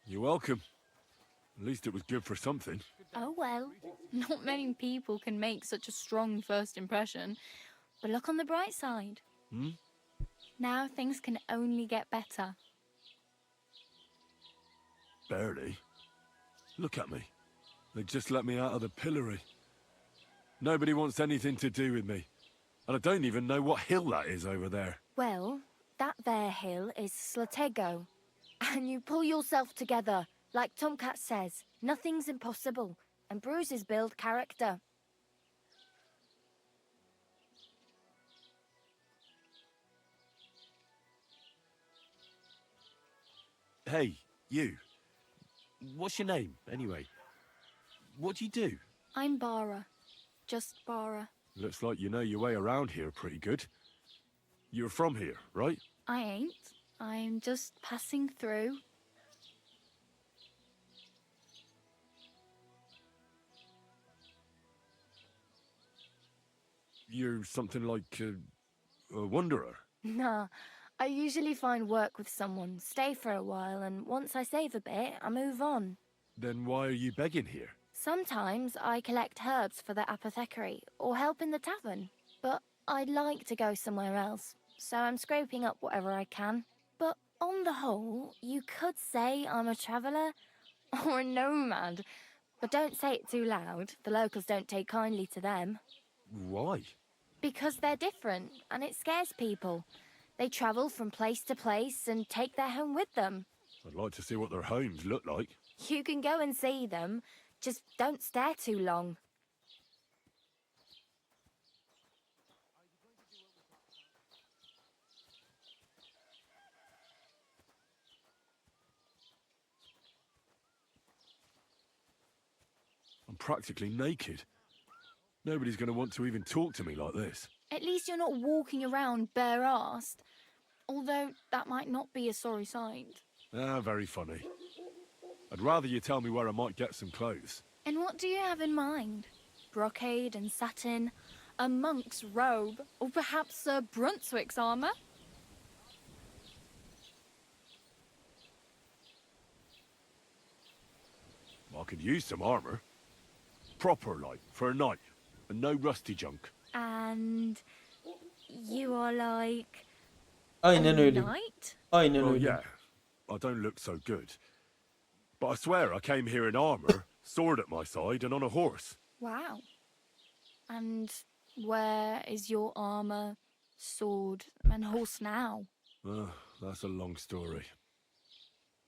You're welcome. At least it was good for something.
Oh well, not many people can make such a strong first impression. But look on the bright side.
Hmm?
Now things can only get better.
Barely. Look at me. They just let me out of the pillory. Nobody wants anything to do with me. And I don't even know what hill that is over there.
Well, that there hill is Slatego. And you pull yourself together. Like Tomcat says, nothing's impossible. And bruises build character.
Hey, you. What's your name, anyway? What do you do?
I'm Bara. Just Bara.
Looks like you know your way around here pretty good. You're from here, right?
I ain't. I'm just passing through.
You're something like a wanderer.
Nah, I usually find work with someone, stay for a while, and once I save a bit, I move on.
Then why are you begging here?
Sometimes I collect herbs for the apothecary, or help in the tavern. But I'd like to go somewhere else, so I'm scraping up whatever I can. But on the whole, you could say I'm a traveller, or a nomad. But don't say it too loud, the locals don't take kindly to them.
Why?
Because they're different, and it scares people. They travel from place to place and take their home with them.
I'd like to see what their homes look like.
You can go and see them, just don't stare too long.
I'm practically naked. Nobody's going to want to even talk to me like this.
At least you're not walking around bare-assed. Although that might not be a sorry sight.
Ah, very funny. I'd rather you tell me where I might get some clothes.
And what do you have in mind? Brocade and satin? A monk's robe, or perhaps Sir Brunswick's armor?
I could use some armor. Proper, like, for a night. And no rusty junk.
And you are like
Aynen
a
öyle.
knight?
Aynen
Well,
öyle.
yeah. I don't look so good. But I swear I came here in armor, sword at my side, and on a horse.
Wow. And where is your armor, sword, and horse now?
That's a long story.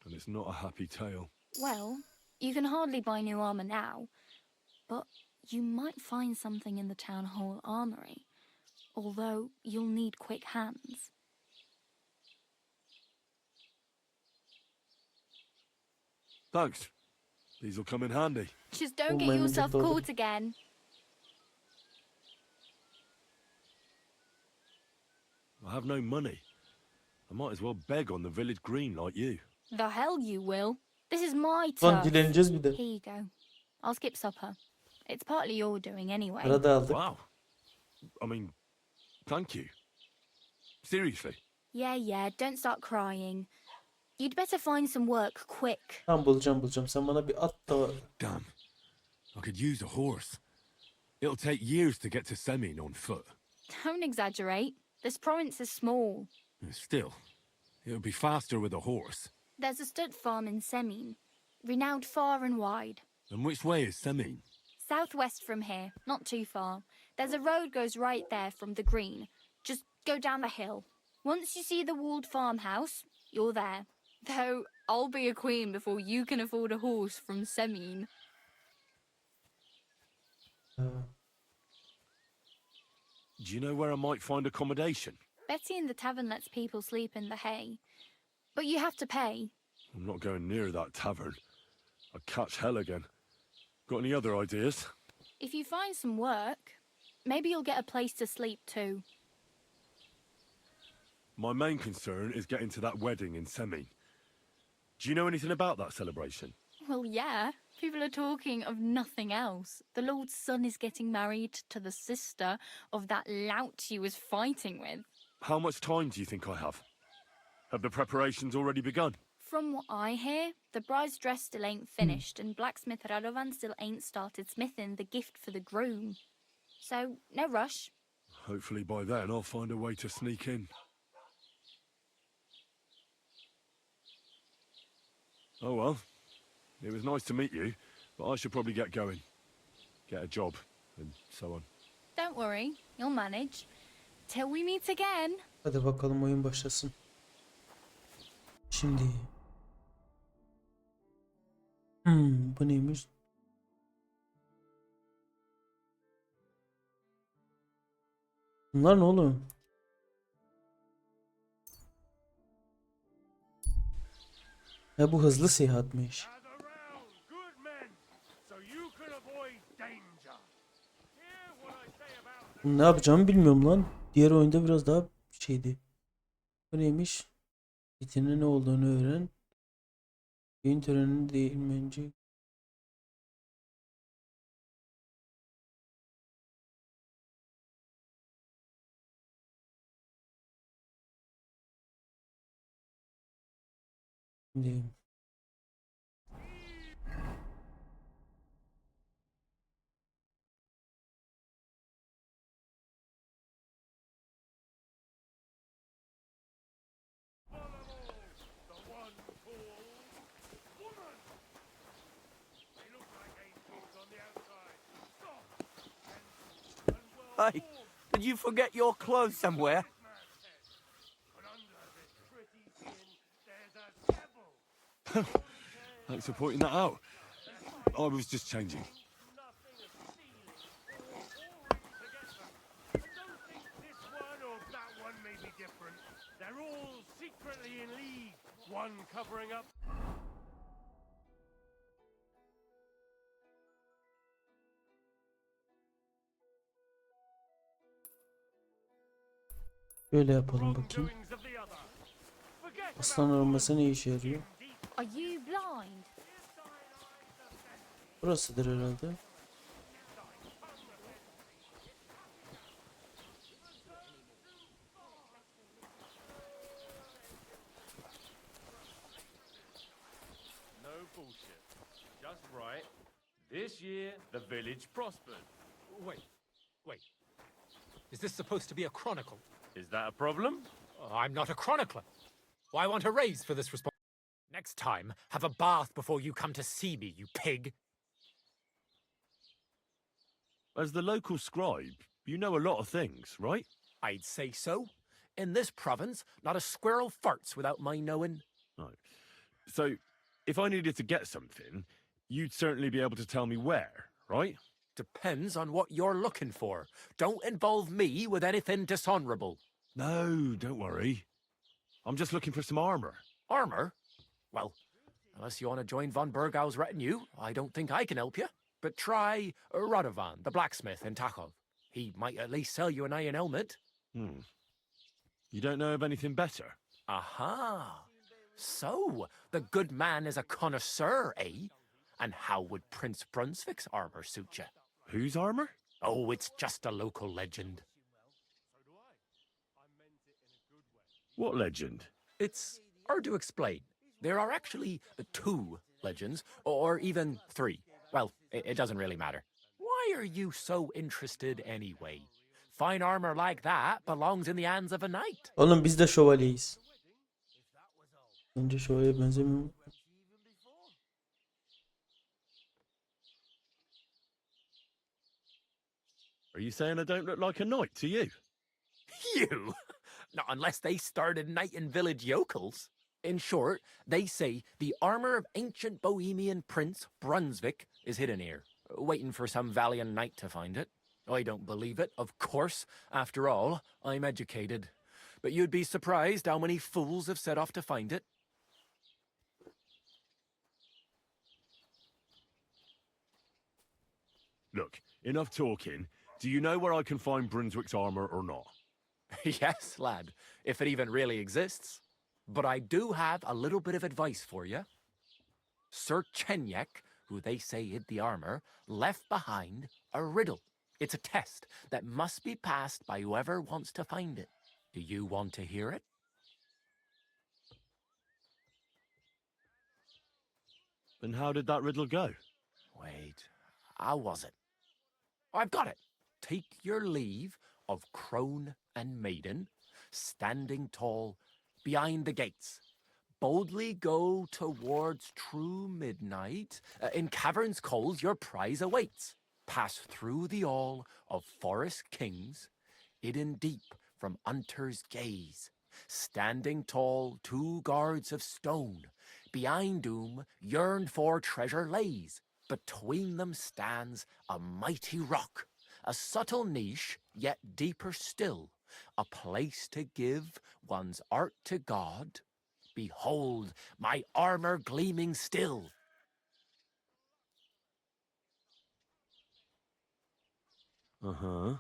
And it's not a happy tale.
Well, you can hardly buy new armor now, but you might find something in the town hall armory, although you'll need quick hands.
Thanks. These'll come in handy.
Just don't get yourself caught again.
I have no money. I might as well beg on the village green like you.
The hell you will. This is my
Lan
turf.
dileneceğiz bir de.
Here you go. I'll skip supper. It's partly your doing anyway.
Arada aldık.
Wow. I mean, thank you. Seriously.
Yeah, don't start crying. You'd better find some work quick.
Tamam bulacağım. Sen bana bir at da.
Damn. I could use a horse. It'll take years to get to Semin on foot.
Don't exaggerate. This province is small.
Still, it would be faster with a horse.
There's a stud farm in Semin, renowned far and wide.
And which way is Semin?
Southwest from here, not too far. There's a road goes right there from the green. Just go down the hill. Once you see the walled farmhouse, you're there. Though I'll be a queen before you can afford a horse from Semin.
Do you know where I might find accommodation?
Betty in the tavern lets people sleep in the hay. But you have to pay.
I'm not going near that tavern. I'd catch hell again. Got any other ideas?
If you find some work, maybe you'll get a place to sleep too.
My main concern is getting to that wedding in Semin. Do you know anything about that celebration?
Well, yeah. People are talking of nothing else. The Lord's son is getting married to the sister of that lout you was fighting with.
How much time do you think I have? Have the preparations already begun?
From what I hear, the bride's dress still ain't finished, and blacksmith Radovan still ain't started smithing the gift for the groom. So, no rush.
Hopefully by then I'll find a way to sneak in. Oh well, it was nice to meet you, but I should probably get going. Get a job, and so on.
Don't worry, you'll manage. Till we meet again.
Hadi bakalım oyun başlasın. Şimdi. Bu neymiş? Bunlar ne oğlum? Ya bu hızlı seyahatmiş. Ne yapacağımı bilmiyorum lan. Diğer oyunda biraz daha şeydi. Bu neymiş? Bitinin ne olduğunu öğren. Düğün töreninin değil mi önce? Şimdi.
Hey, did you forget your clothes somewhere?
Thanks for pointing that out. I was just changing.
They're all secretly in league, one covering up.
Böyle yapalım bakayım. Aslan arması ne işe yarıyor?
Are you blind?
Burasıdır herhalde.
This year, the village prospered.
Wait. Is this supposed to be a chronicle?
Is that a problem?
I'm not a chronicler. Why want a raise for this response? Next time, have a bath before you come to see me, you pig.
As the local scribe, you know a lot of things, right?
I'd say so. In this province, not a squirrel farts without my knowing.
Right. So, if I needed to get something, you'd certainly be able to tell me where, right?
Depends on what you're looking for. Don't involve me with anything dishonorable.
No, don't worry. I'm just looking for some armor.
Armor? Well, unless you want to join von Burgau's retinue, I don't think I can help you. But try Radovan, the blacksmith in Tachov. He might at least sell you an iron helmet.
You don't know of anything better?
Aha! So, the good man is a connoisseur, eh? And how would Prince Brunswick's armor suit you?
Whose armor?
Oh, it's just a local legend.
What legend?
It's hard to explain. There are actually 2 legends, or even 3. Well, it doesn't really matter. Why are you so interested anyway? Fine armor like that belongs in the hands of a knight.
Oğlum biz de şövalyeyiz. Bence şövalye benzemiyor.
Are you saying I don't look like a knight to you?
You? Not unless they started knighting village yokels. In short, they say the armor of ancient Bohemian Prince Brunswick is hidden here, waiting for some valiant knight to find it. I don't believe it, of course. After all, I'm educated. But you'd be surprised how many fools have set off to find it.
Look, enough talking. Do you know where I can find Brunswick's armor or not?
Yes, lad, if it even really exists. But I do have a little bit of advice for you. Sir Chenyek, who they say hid the armor, left behind a riddle. It's a test that must be passed by whoever wants to find it. Do you want to hear it?
And how did that riddle go?
Wait, how was it? I've got it. Take your leave of crone and maiden, standing tall behind the gates. Boldly go towards true midnight. In caverns cold your prize awaits. Pass through the all of forest kings, hidden deep from hunter's gaze. Standing tall 2 guards of stone, behind whom yearned for treasure lays. Between them stands a mighty rock, a subtle niche, yet deeper still, a place to give one's art to God. Behold, my armor gleaming still.
Uh-huh.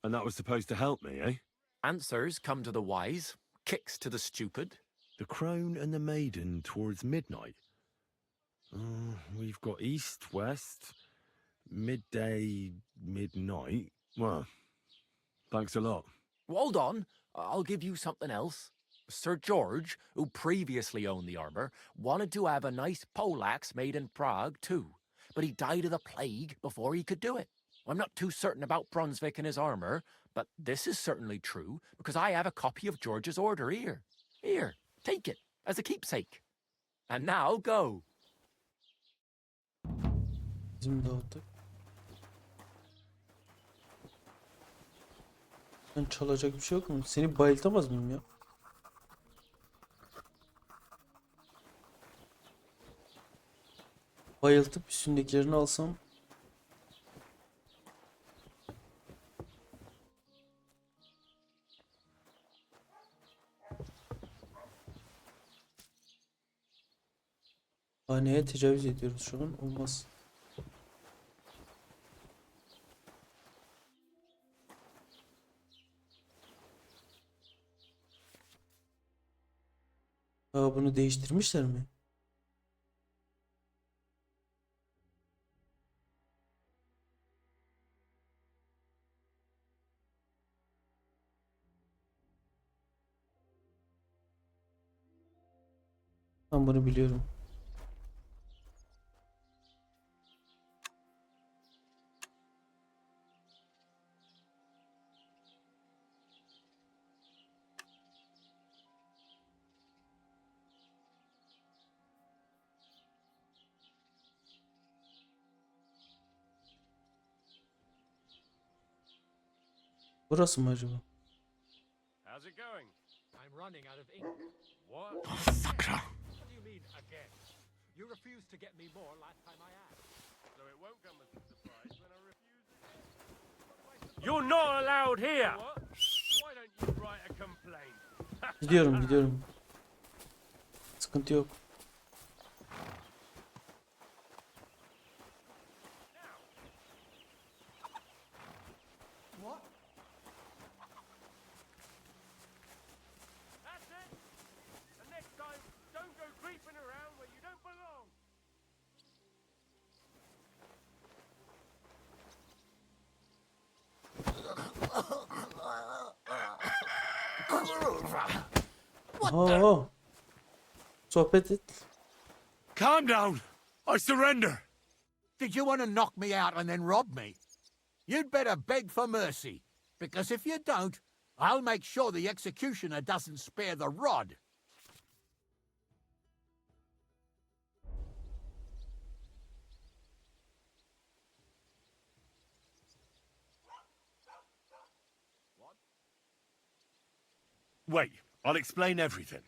And that was supposed to help me, eh?
Answers come to the wise, kicks to the stupid.
The crone and the maiden towards midnight. We've got east, west, midday, midnight. Well, thanks a lot.
Hold on, I'll give you something else. Sir George, who previously owned the armor, wanted to have a nice poleaxe made in Prague too, but he died of the plague before he could do it. I'm not too certain about Brunswick and his armor, but this is certainly true because I have a copy of George's order here. Here, take it as a keepsake. And now go.
Bizim dağıttık. Ben çalacak bir şey yok mu? Seni bayıltamaz mıyım ya? Bayıltıp üstündekilerini alsam. Haneye tecavüz ediyoruz şu an. Olmaz. Bunu değiştirmişler mi? Ben bunu biliyorum. Burası mı acaba?
How's it going? I'm running out of ink. What?
Oh, fucker.
What do you mean again? You refused to get me more last time I asked. So it won't come as a surprise when I refuse again. You're not allowed here. What? Why don't you write a complaint?
Gidiyorum. Sıkıntı yok.
What? That's it. And next time, don't go creeping around where you don't belong.
Oo. Sohbet et.
Calm down. I surrender.
Did you want to knock me out and then rob me? You'd better beg for mercy, because if you don't, I'll make sure the executioner doesn't spare the rod.
Wait, I'll explain everything.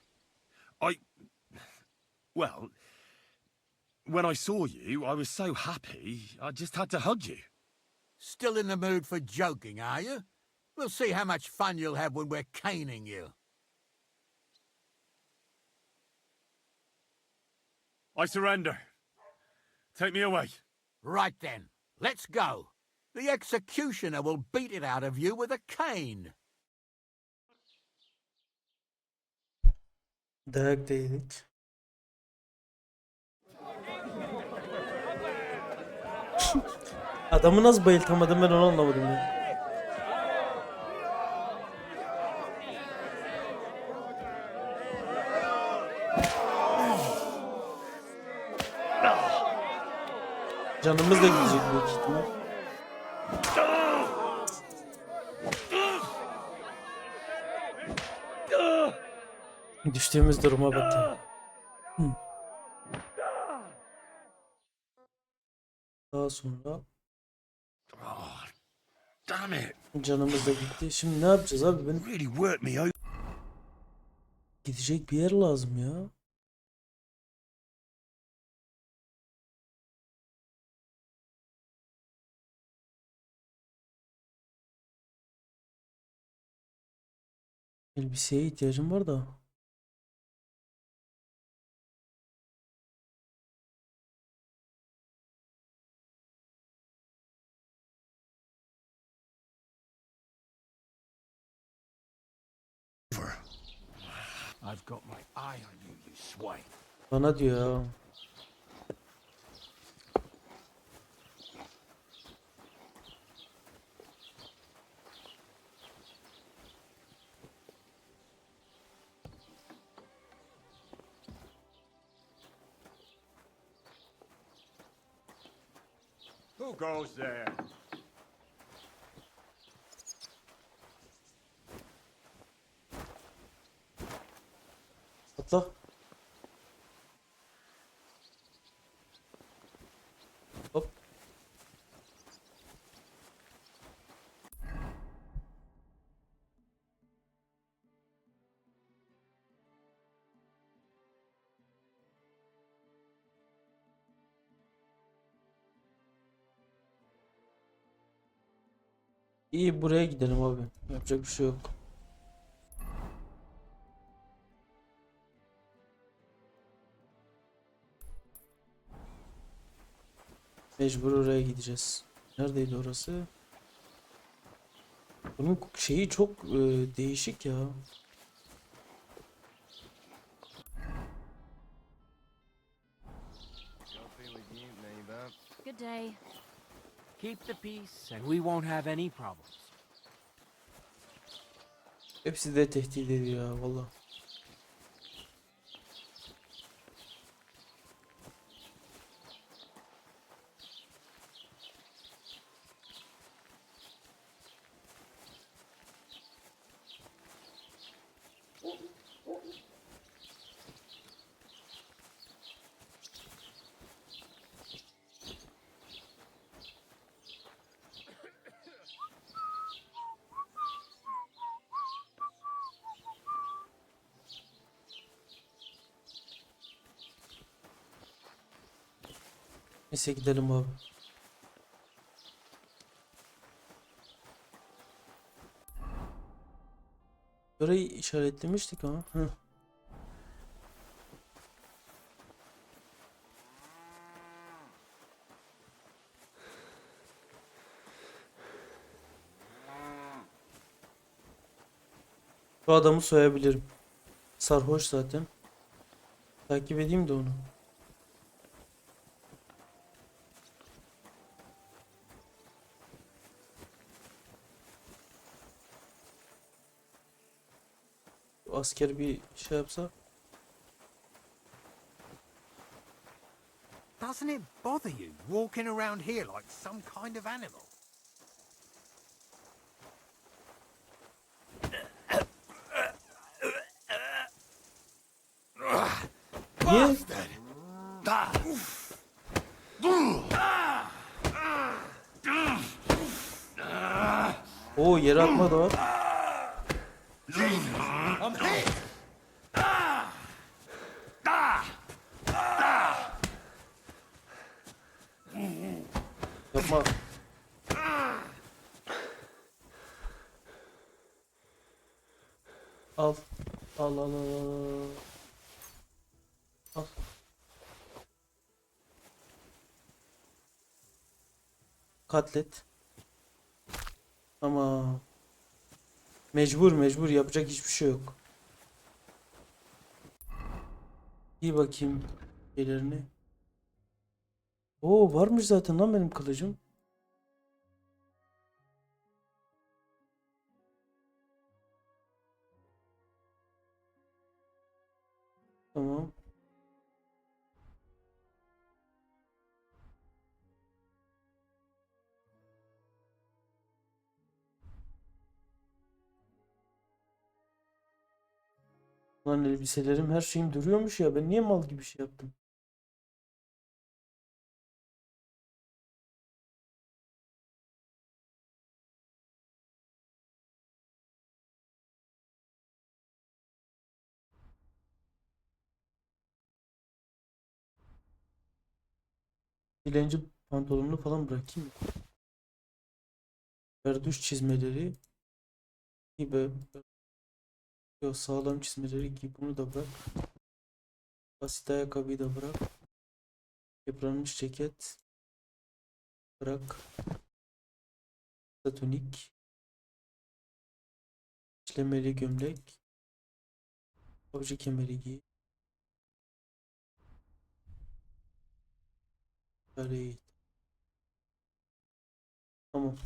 Well, when I saw you, I was so happy, I just had to hug you.
Still in the mood for joking, are you? We'll see how much fun you'll have when we're caning you.
I surrender. Take me away.
Right then, let's go. The executioner will beat it out of you with a cane.
Dayak da yedik. Adamı nasıl bayıltamadım ben onu anlamadım ya. Canımız da gidecek büyük ihtimal. Düştüğümüz duruma bak ya. Daha sonra
Damn it.
canımız da gitti. Şimdi ne yapacağız abi? Benim
Really worked me out.
gidecek bir yer lazım ya. Elbiseye ihtiyacım var da.
I've got my eye on you, you swine.
Bana diyor ya.
Who goes there?
Atla. Hop. İyi, buraya gidelim abi. Yapacak bir şey yok. Mecbur oraya gideceğiz. Neredeydi orası? Bunun şeyi çok değişik ya.
Good day.
Keep the peace and we won't have any problems.
Hepsi de tehdit ediyor ya valla. Neyse gidelim abi. Burayı işaretlemiştik ama. Hı. Bu adamı soyabilirim. Sarhoş zaten. Takip edeyim de onu. Asker bir şey yapsa.
Doesn't it bother you walking around here like some kind of animal?
Niye? Oo, yere atma da var.
I'm hit!
Yapma. Al. Al al al. Al. Katlet. Ama mecbur yapacak hiçbir şey yok. İyi bakayım şeylerini. Oo, varmış zaten lan benim kılıcım. Tamam. Lan elbiselerim, her şeyim duruyormuş ya. Ben niye mal gibi şey yaptım? Dilenci pantolonunu falan bırakayım. Berduş çizmeleri gibi. Yok, sağlam çizmeleri gibi, bunu da bırak. Basit ayakkabıyı da bırak. Yıpranmış ceket bırak. Satonik. İşlemeli gömlek. Avcı kemeri giy. Böyle. Tamam.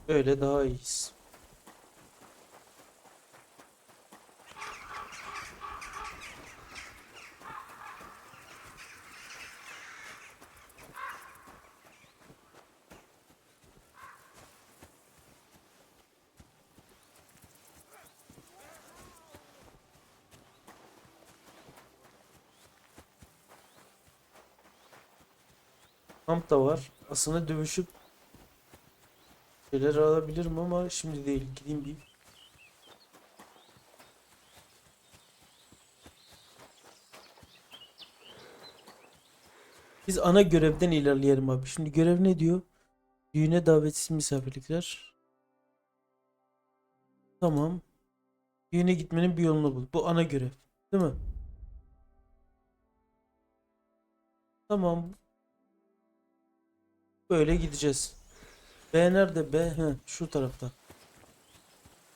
Öyle daha iyiyiz. Kamp da var. Aslında dövüşüp şeyler alabilirim ama şimdi değil. Gideyim bir. Biz ana görevden ilerleyelim abi. Şimdi görev ne diyor? Düğüne davetsiz misafirlikler. Tamam. Düğüne gitmenin bir yolunu bul. Bu ana görev. Değil mi? Tamam. Böyle gideceğiz. B nerede? B. He, şu tarafta.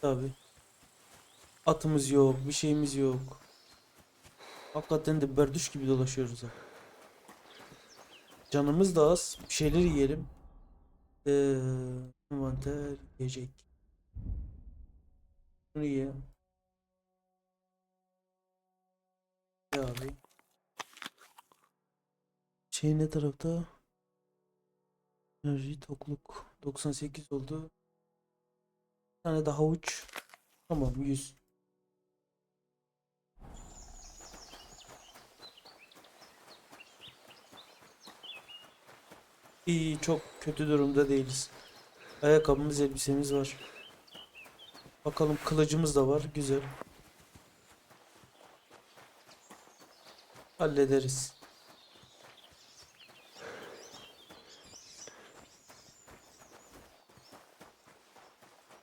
Tabi. Atımız yok. Bir şeyimiz yok. Hakikaten de berduş gibi dolaşıyoruz ha. Canımız da az. Bir şeyler yiyelim. Envanter yiyecek. Bunu ye. Ya abi. Şey ne tarafta? Enerji tokluk 98 oldu. Bir tane daha uç. Tamam, 100. İyi, çok kötü durumda değiliz. Ayakkabımız, elbisemiz var. Bakalım, kılıcımız da var. Güzel. Hallederiz.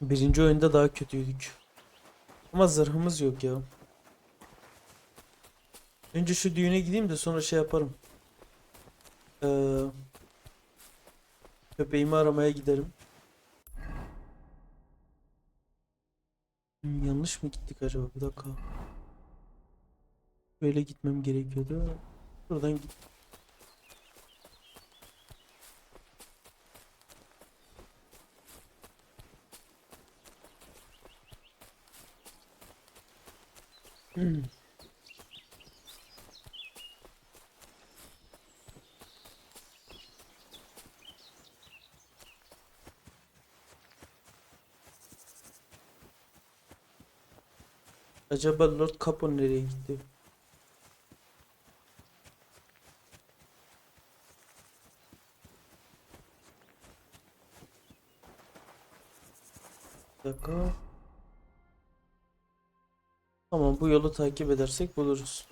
Birinci oyunda daha kötüydük. Ama zırhımız yok ya. Önce şu düğüne gideyim de sonra şey yaparım. Köpeğimi aramaya giderim. Yanlış mı gittik acaba? Bir dakika. Böyle gitmem gerekiyordu. Buradan git. Acaba Lord Capon nereye gitti? Bir dakika. Tamam, bu yolu takip edersek buluruz.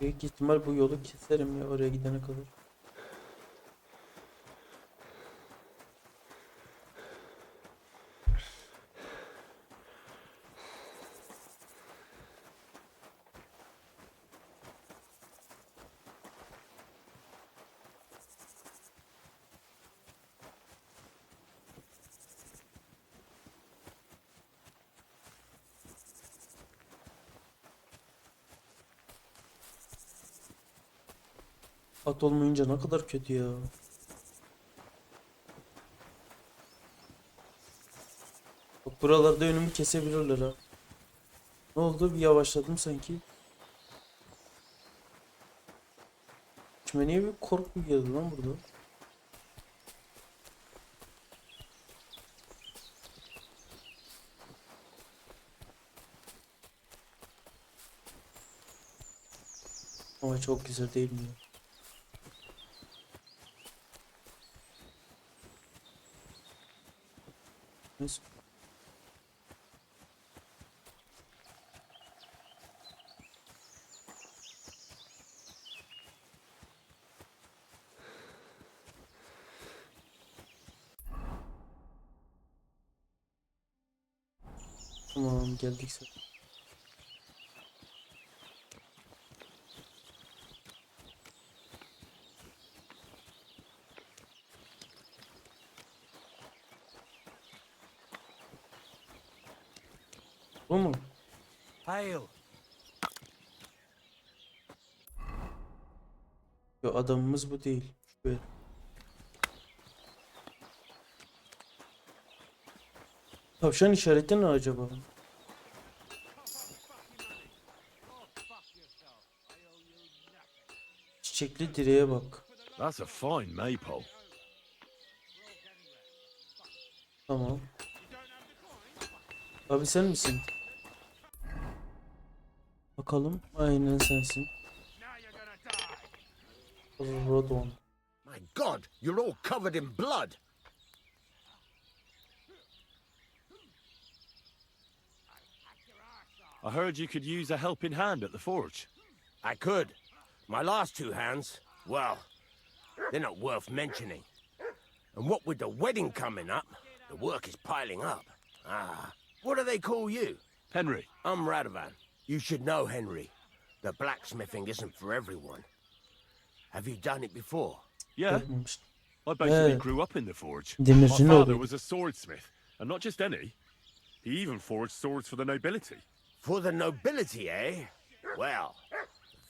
Büyük ihtimal bu yolu keserim ya oraya gidene kadar. At olmayınca ne kadar kötü ya. Bak buralarda önümü kesebilirler ha. Ne oldu? Bir yavaşladım sanki. İçime niye bir korku geldi lan burada? Ama çok güzel değil mi ya? Neyse. Tamam, geldik zaten. Bu mu?
Hail.
Yo, adamımız bu değil. Şöyle. Tavşan işareti ne acaba? Çiçekli direğe bak.
That's a fine maypole.
Tamam. Abi sen misin? Bakalım. Aynen sensin. Rodon.
My God, you're all covered in blood.
I heard you could use a helping hand at the forge.
I could. My last two hands, well, they're not worth mentioning. And what with the wedding coming up, the work is piling up. Ah, what do they call you?
Henry.
I'm Radovan. You should know, Henry. The blacksmithing isn't for everyone. Have you done it before?
Yeah. I basically grew up in the forge. My
Demirci ne
father
oluyor?
was a swordsmith, and not just any. He even forged swords for the nobility.
For the nobility, eh? Well,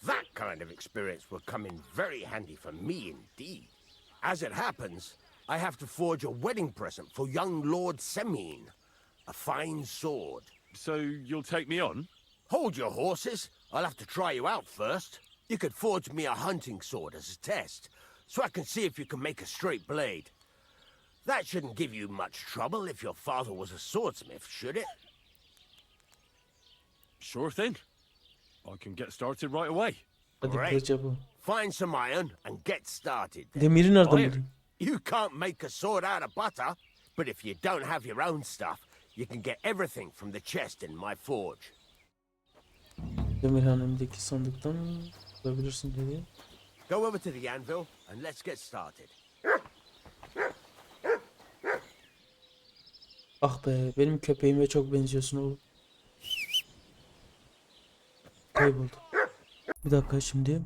that kind of experience will come in very handy for me indeed. As it happens, I have to forge a wedding present for young Lord Semine. A fine sword.
So you'll take me on?
Hold your horses. I'll have to try you out first. You could forge me a hunting sword as a test, so I can see if you can make a straight blade. That shouldn't give you much trouble if your father was a swordsmith, should it?
Sure thing. I can get started right away.
Hadi
Great.
kılıç yapalım.
Find some iron and get started.
Demiri nereden
Iron?
bulayım?
You can't make a sword out of butter, but if you don't have your own stuff, you can get everything from the chest in my forge.
Demirhanemdeki sandıktan bulabilirsin dedi.
Go over to the anvil and let's get started.
Ah be, benim köpeğime çok benziyorsun oğlum. Kayboldu. Bir dakika şimdi.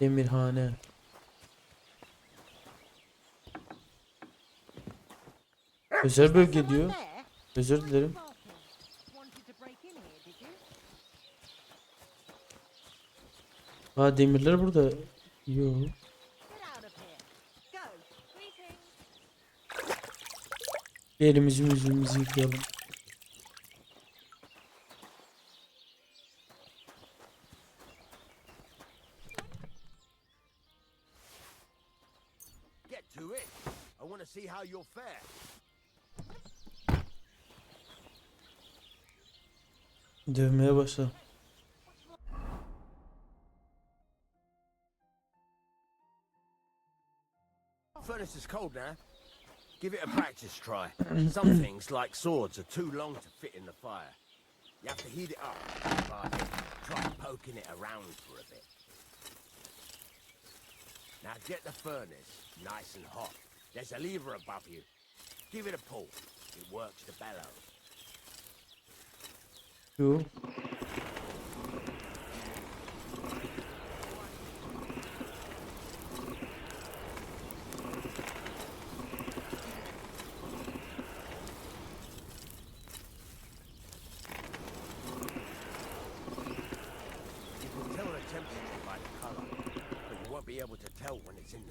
Demirhane. Özel bölge diyor. Özür dilerim. Ha, demirler burada. Yo. Bir elimizi yüzümüzü yıkayalım.
Get to it. I want to see how you'll fare.
Dövmeye başla.
Furnace is cold now. Give it a practice try. Some things, like swords, are too long to fit in the fire. You have to heat it up. Try poking it around for a bit. Now get the furnace nice and hot. There's a lever above you. Give it a pull. It works the bellows.
Yo.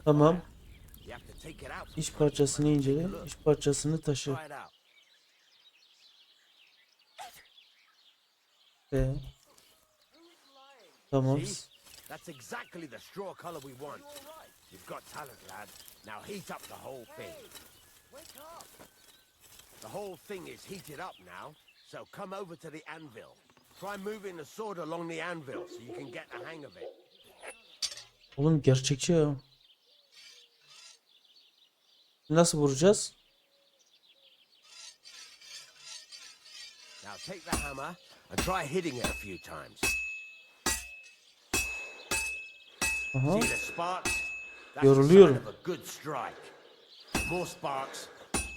Tamam. İş parçasını incele. İş parçasını taşı. Tamam.
That's exactly the straw color we want. You've got talent, lad. Now heat up the whole thing. The whole thing is heated up now, so come over to the anvil. Try moving the sword along the anvil so you can get the hang of it.
Oğlum gerçekçi ya. Nasıl vuracağız?
Now take the hammer and try hitting it a few times.
Aha.
See the sparks? That's
Yoruluyorum.
the sign of a good strike. The more sparks,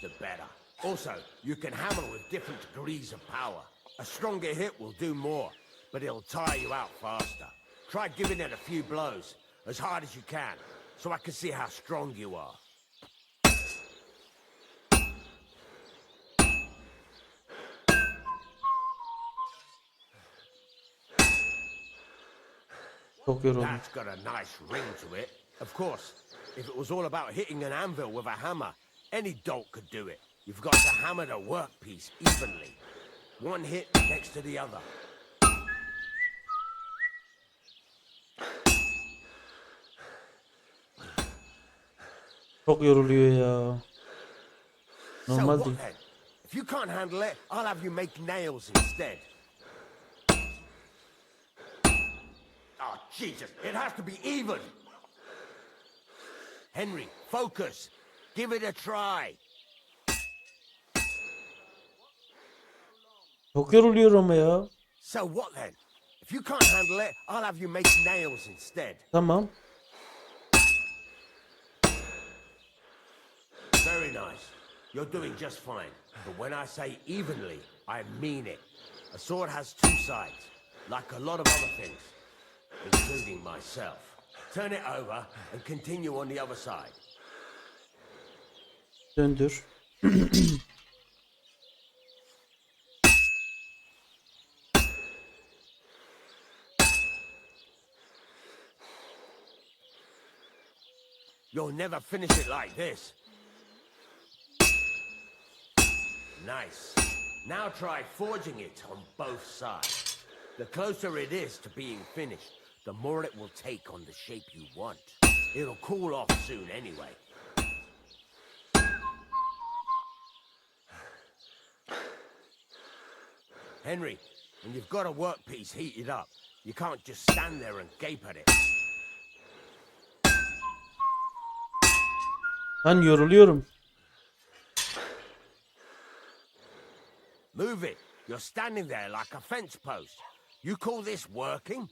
the better. Also, you can hammer with different degrees of power. A stronger hit will do more, but it'll tire you out faster. Try giving it a few blows, as hard as you can, so I can see how strong you are.
Çok yoruldum.
That's got a nice ring to it. Of course, if it was all about hitting an anvil with a hammer, any dolt could do it. You've got to hammer the workpiece evenly. One hit next to the other.
Çok yoruluyor ya. Normal
So
değil.
what then? If you can't handle it, I'll have you make nails instead. Oh, Jesus, it has to be even. Henry, focus. Give it a try.
Çok yoruluyor ama ya.
So what then? If you can't handle it, I'll have you make nails instead.
Tamam.
Very nice. You're doing just fine. But when I say evenly, I mean it. A sword has two sides, like a lot of other things, including myself. Turn it over and continue on the other side.
Döndür.
You'll never finish it like this. Nice. Now try forging it on both sides. The closer it is to being finished, the more it will take on the shape you want. It'll cool off soon anyway. Henry, when you've got a workpiece heated up, you can't just stand there and gape at it.
Ben yoruluyorum.
Move it. You're standing there like a fence post. You call this working?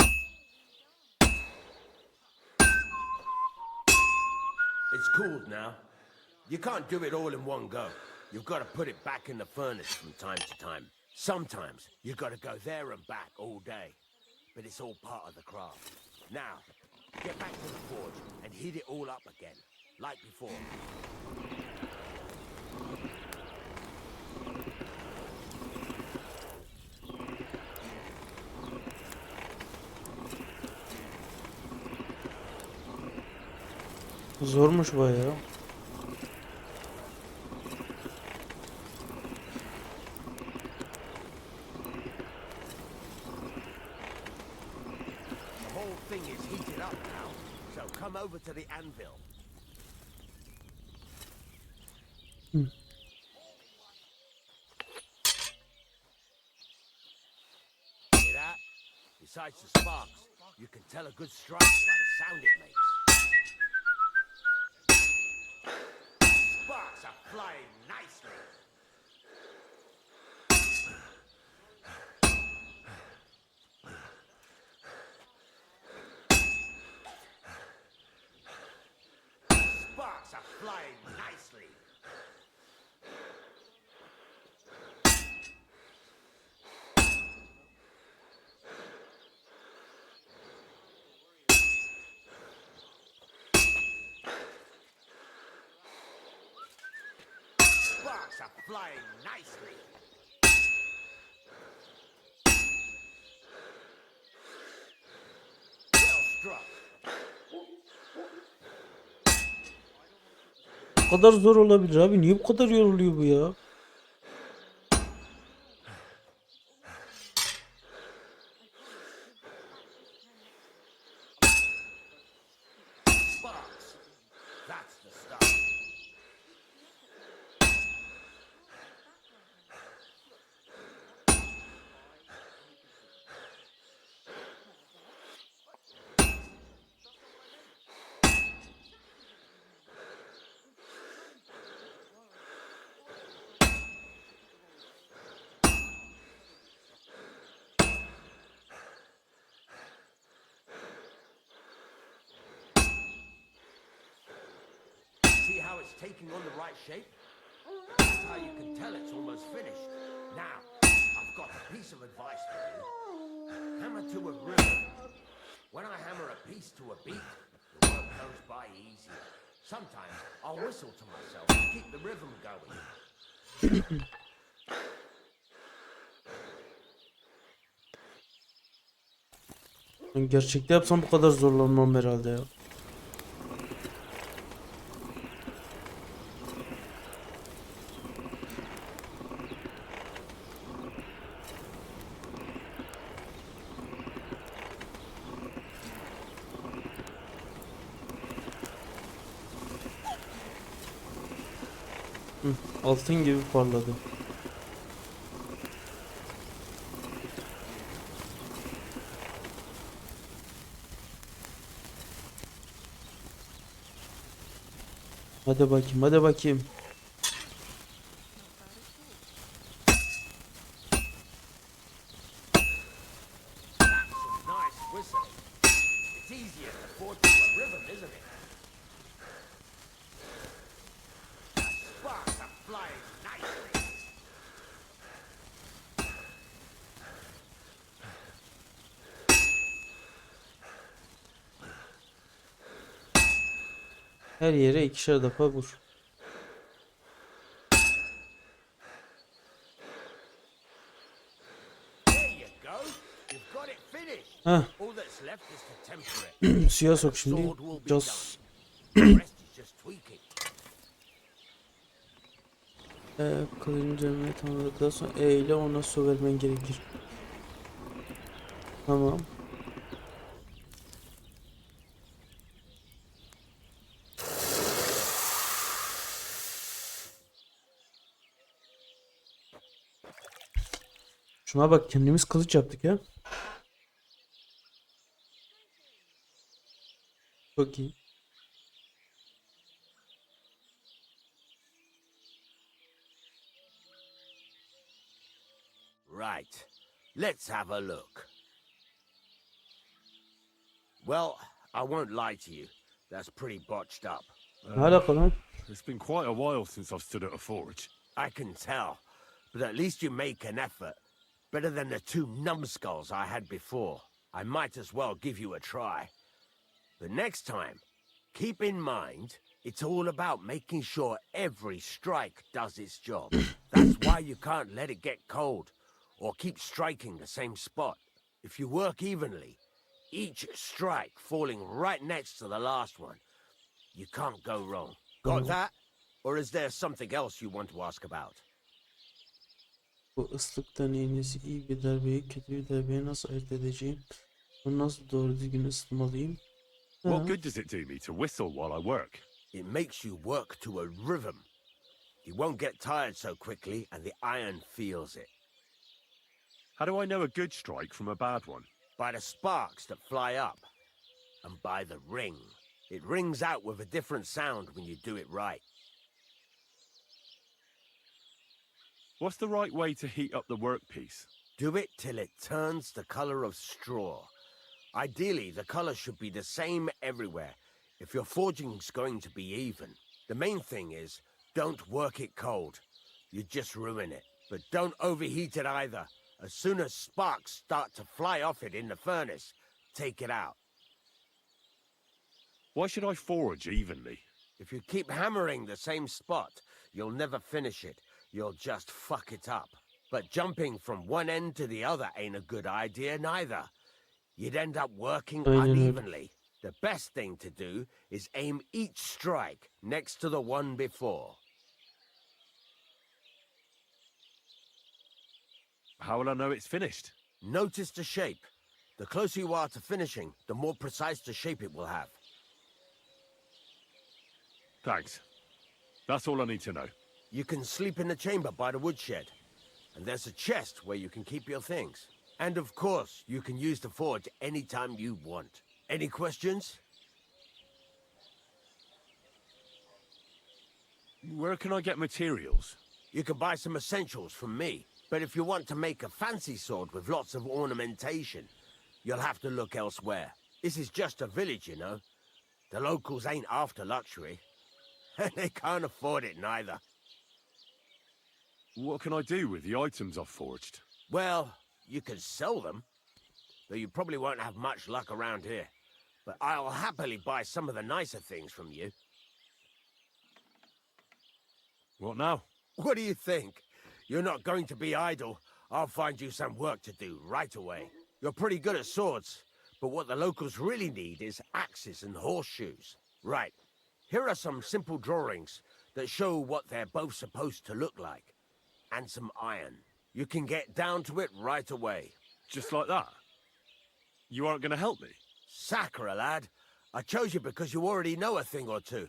It's cooled now. You can't do it all in one go. You've got to put it back in the furnace from time to time. Sometimes you've got to go there and back all day. But it's all part of the craft. Now, get back to the forge and heat it all up again, like before.
Zormuş bayağı.
The whole thing is heated up now, so come over to the anvil. Hear that? Besides the sparks, you can tell a good strike by the sound it makes. Sparks are flying nicely. Sparks are flying nicely. Sparks are flying nicely. Well struck.
Bu kadar zor olabilir abi. Niye bu kadar yoruluyor bu ya?
Sparks. That's the stuff. See how it's taking on the right shape? That's how you can tell it's almost finished. Now, I've got a piece of advice for you. Hammer to a rhythm. When I hammer a piece to a beat, the work goes by easier. Sometimes I'll whistle to myself to keep the rhythm going.
Ben gerçekte yapsam bu kadar zorlanmam herhalde ya. Altın gibi parladı. Hadi bakayım, hadi bakayım.
Nice whistling. It's easier to forge to a rhythm, isn't it? Sparks are flying nicely.
Her yere ikişer defa vur.
There you go. You've got it finished.
Heh.
All that's left is to temper it.
Suya sok şimdi.
Sword will be
Caz.
done. The rest is just tweaking.
Kılıcını tamamladıktan sonra E ile ona su vermen gerekir. Tamam. Şuna bak, kendimiz kılıç yaptık ya. Çok iyi.
Right. Let's have a look. Well, I won't lie to you. That's pretty botched up.
Ne alaka lan?
It's been quite a while since I've stood at a forge.
I can tell. But at least you make an effort. Better than the 2 numbskulls I had before. I might as well give you a try. But next time, keep in mind, it's all about making sure every strike does its job. That's why you can't let it get cold, or keep striking the same spot. If you work evenly, each strike falling right next to the last one, you can't go wrong. Got that? Or is there something else you want to ask about?
Bu ıslıktan iğnesi iyi bir darbeyi kötü bir darbeyi nasıl ayırt edeceğim? Bunu nasıl doğru düzgün ısıtmalıyım?
What good does it do me to whistle while I work?
It makes you work to a rhythm. You won't get tired so quickly, and the iron feels it.
How do I know a good strike from a bad one?
By the sparks that fly up, and by the ring. It rings out with a different sound when you do it right.
What's the right way to heat up the workpiece?
Do it till it turns the color of straw. Ideally, the color should be the same everywhere, if your forging's going to be even. The main thing is, don't work it cold. You just ruin it. But don't overheat it either. As soon as sparks start to fly off it in the furnace, take it out.
Why should I forge evenly?
If you keep hammering the same spot, you'll never finish it. You'll just fuck it up. But jumping from one end to the other ain't a good idea neither. You'd end up working unevenly. The best thing to do is aim each strike next to the one before.
How will I know it's finished?
Notice the shape. The closer you are to finishing, the more precise the shape it will have.
Thanks. That's all I need to know.
You can sleep in the chamber by the woodshed. And there's a chest where you can keep your things. And of course, you can use the forge anytime you want. Any questions?
Where can I get materials?
You can buy some essentials from me. But if you want to make a fancy sword with lots of ornamentation, you'll have to look elsewhere. This is just a village, you know. The locals ain't after luxury. And they can't afford it neither.
What can I do with the items I've forged?
Well, you can sell them. Though you probably won't have much luck around here. But I'll happily buy some of the nicer things from you.
What now?
What do you think? You're not going to be idle. I'll find you some work to do right away. You're pretty good at swords, but what the locals really need is axes and horseshoes. Right. Here are some simple drawings that show what they're both supposed to look like. And some iron. You can get down to it right away.
Just like that? You aren't going to help me?
Sacre, lad. I chose you because you already know a thing or two.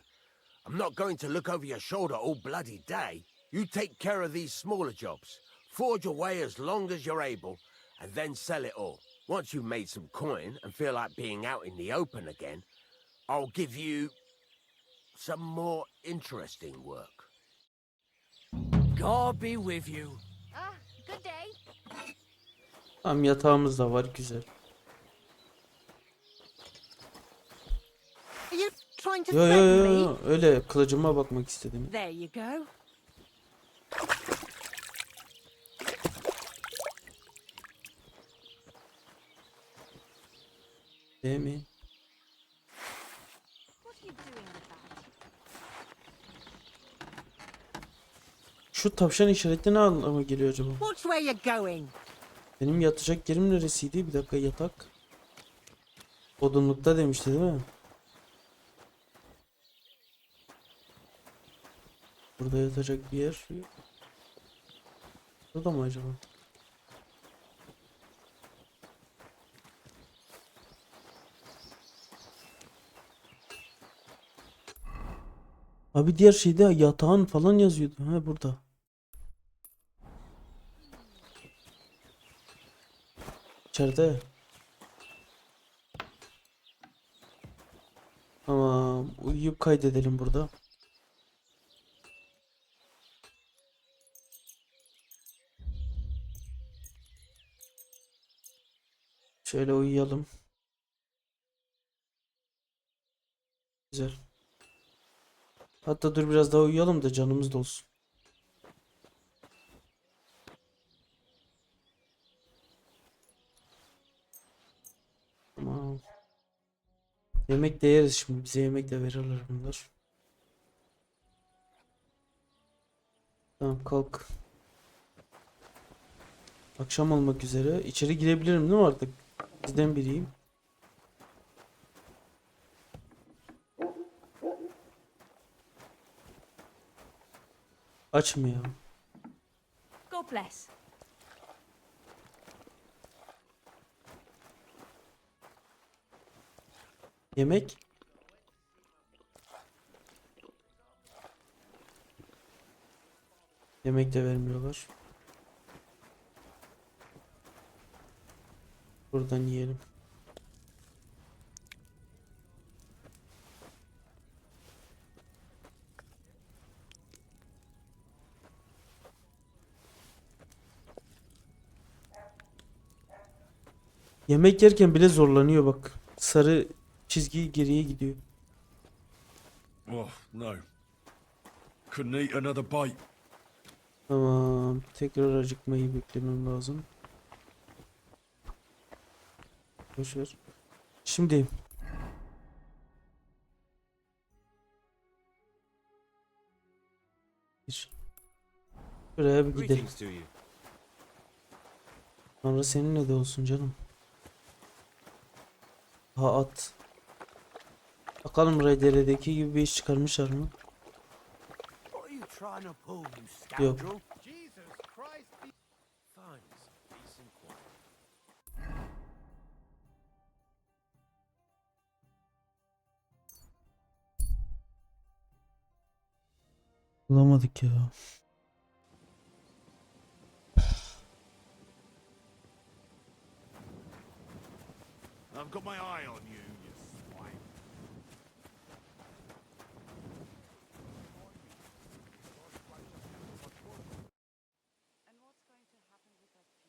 I'm not going to look over your shoulder all bloody day. You take care of these smaller jobs. Forge away as long as you're able, and then sell it all. Once you've made some coin and feel like being out in the open again, I'll give you some more interesting work.
God be with you.
Good day.
Tamam, yatağımız da var, güzel.
Are you trying to
Yo yo
threaten
yo
me?
yo, öyle kılıcıma bakmak istedim.
There you go.
Değil mi? Şu tavşan işareti ne anlama geliyor acaba?
Watch where you're going.
Benim yatacak yerim neresiydi? Bir dakika, yatak. Odunlukta demişti değil mi? Burada yatacak bir yer yok. Burada mı acaba? Abi diğer şeyde yatağın falan yazıyordu. Ha, burada. İçeride. Tamam. Uyuyup kaydedelim burada. Şöyle uyuyalım. Güzel. Hatta dur biraz daha uyuyalım da canımız dolsun. Tamam. Yemek de yeriz şimdi. Bize yemek de verirler bunlar. Tamam kalk. Akşam olmak üzere. İçeri girebilirim değil mi artık? Bizden biriyim. Açmıyor.
God bless.
Yemek? Yemek de vermiyorlar. Buradan yiyelim. Yemek yerken bile zorlanıyor bak. Sarı çizgi geriye gidiyor.
Oh, no. Couldn't eat another bite.
Tamam. Tekrar acıkmayı beklemem lazım. Boşver. Şimdi. Şuraya bir gidelim. Sonra seninle de olsun canım. Ha at. Bakalım RDR'deki gibi bir iş çıkarmışlar mı?
What are you trying to pull, you
Yok.
scoundrel?
Bulamadık ya.
I've got my eye on you, you swine.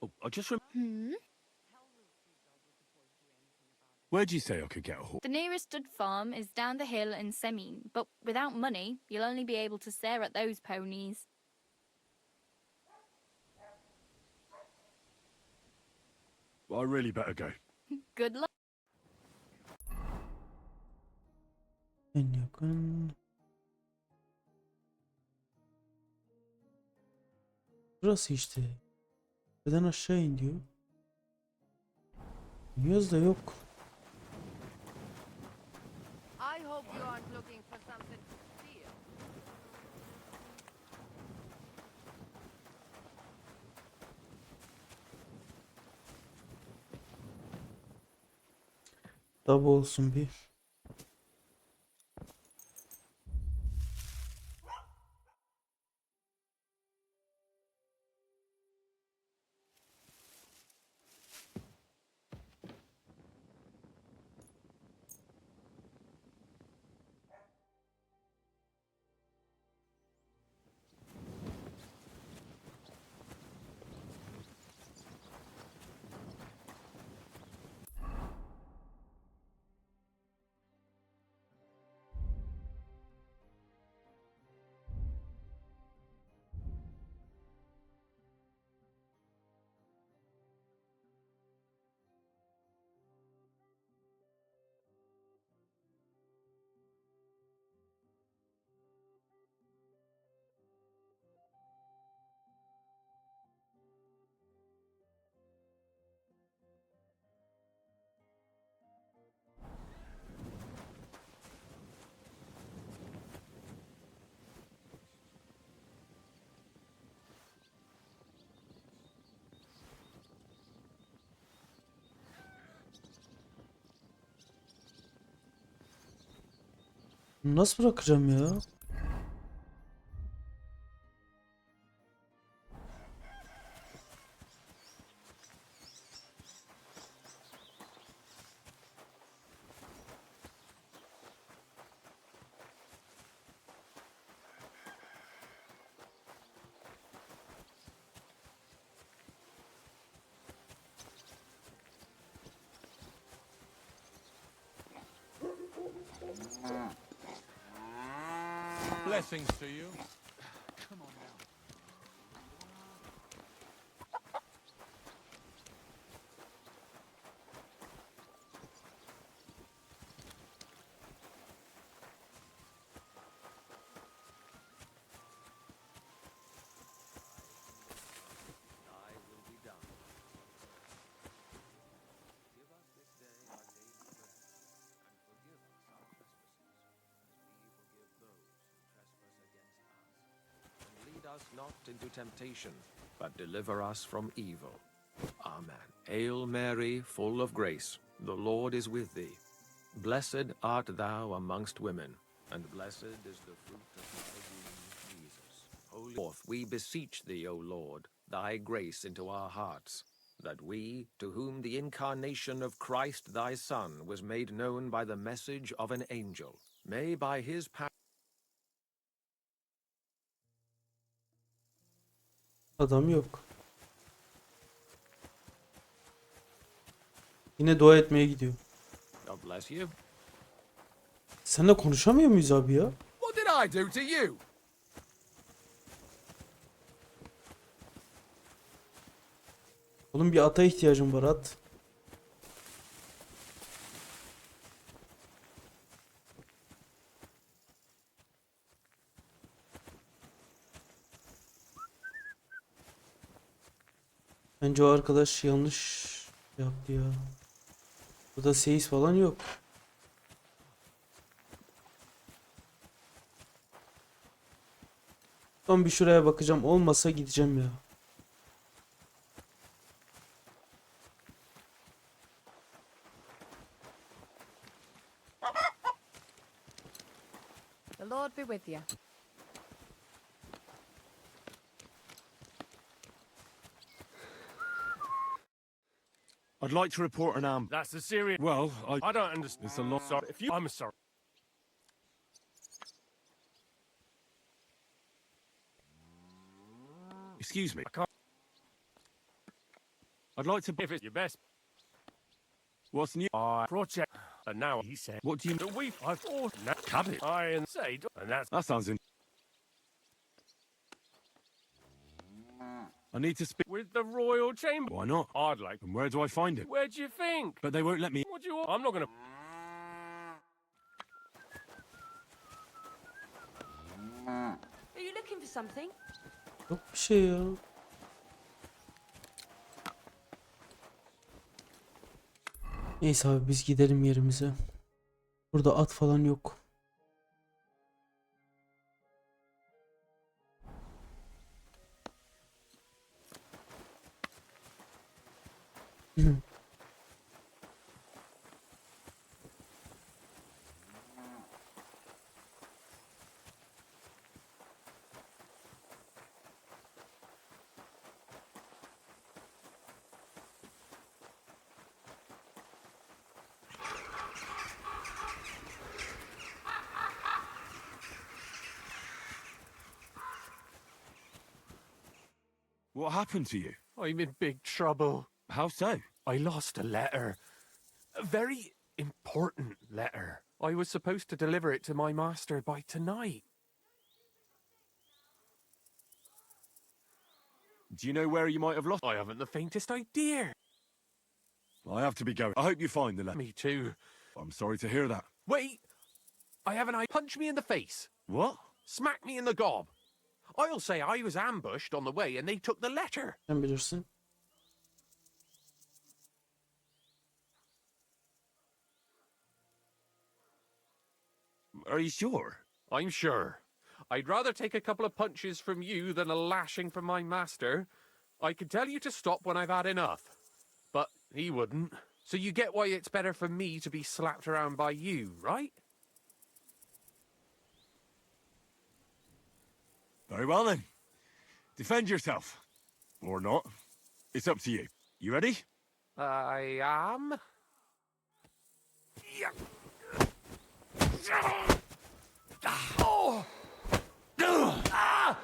Oh, I just Where do you say I could get a horse?
The nearest stud farm is down the hill in Semin, but without money, you'll only be able to stare at those ponies.
I really better go.
Good luck.
En yakın. Burası işte. Neden aşağı in diyor. Iniyoruz da yok.
I hope you aren't looking for something to steal.
Tabi olsun bir. Nasıl bırakacağım ya?
Blessings to you.
Lead us not into temptation, but deliver us from evil. Amen. Hail Mary, full of grace, the Lord is with thee. Blessed art thou amongst women, and blessed is the fruit of thy womb, Jesus. Holy forth, we beseech thee, O Lord, thy grace into our hearts, that we, to whom the incarnation of Christ thy Son was made known by the message of an angel, may by his power
Adam yok. Yine dua etmeye gidiyor.
God bless you.
Seninle konuşamıyor muyuz abi ya?
What did I do to you?
Oğlum bir ata ihtiyacım var, at. Bence o arkadaş yanlış yaptı ya. Burada seyis falan yok. Son bir şuraya bakacağım. Olmasa gideceğim ya.
The Lord be with you.
I'd like to report an ambush.
That's a serious.
Well,
I don't understand.
It's a lot.
Sorry. If you, I'm sorry.
Excuse me.
I can't.
I'd like to.
If it's your best,
What's new?
I project, and now he said,
What do you?
that we, I've ordered that cabbage. I and say, and that's.
That sounds in. I need to speak.
With the royal chamber.
Why not?
I'd like.
And where do I find it?
Where do you think?
But they won't let me.
What do you want? I'm not gonna.
Are you looking for something?
Yok bir şey ya. Neyse abi biz gidelim yerimize. Burada at falan yok.
What happened to you?
I'm in big trouble.
How so?
I lost a letter. A very important letter. I was supposed to deliver it to my master by tonight.
Do you know where you might have lost?
I haven't the faintest idea.
I have to be going. I hope you find the letter.
Me too.
I'm sorry to hear that.
Wait! I have an eye. Punch me in the face.
What?
Smack me in the gob. I'll say I was ambushed on the way and they took the letter.
Sen bilirsin.
Are you sure?
I'm sure. I'd rather take a couple of punches from you than a lashing from my master. I could tell you to stop when I've had enough. But he wouldn't. So you get why it's better for me to be slapped around by you, right?
Very well then. Defend yourself. Or not. It's up to you. You ready?
I am. Yeah. Oh. Ah.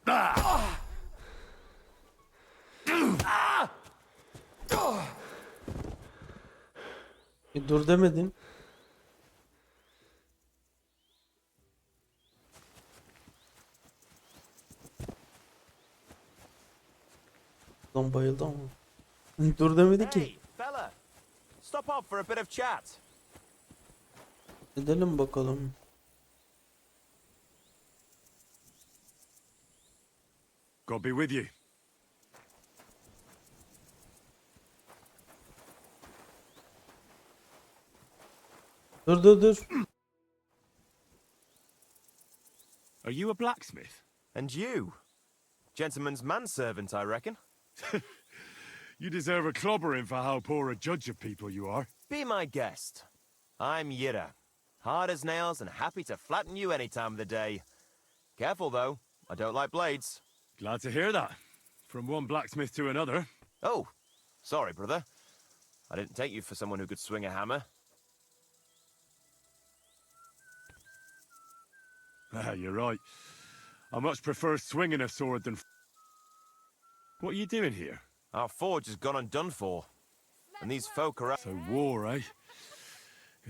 Ah.
Dur demedin. Lan bayıldı ama. Dur demedi ki.
Hey, fella. Stop off for a bit of chat.
Edelim bakalım.
God be with you.
Dur.
Are you a blacksmith?
And you? Gentleman's manservant, I reckon.
You deserve a clobbering for how poor a judge of people you are.
Be my guest. I'm Yira. Hard as nails and happy to flatten you any time of the day. Careful, though. I don't like blades.
Glad to hear that. From one blacksmith to another.
Oh, sorry, brother. I didn't take you for someone who could swing a hammer.
Ah, you're right. I much prefer swinging a sword than... What are you doing here?
Our forge has gone undone for. And these folk are...
So war, eh?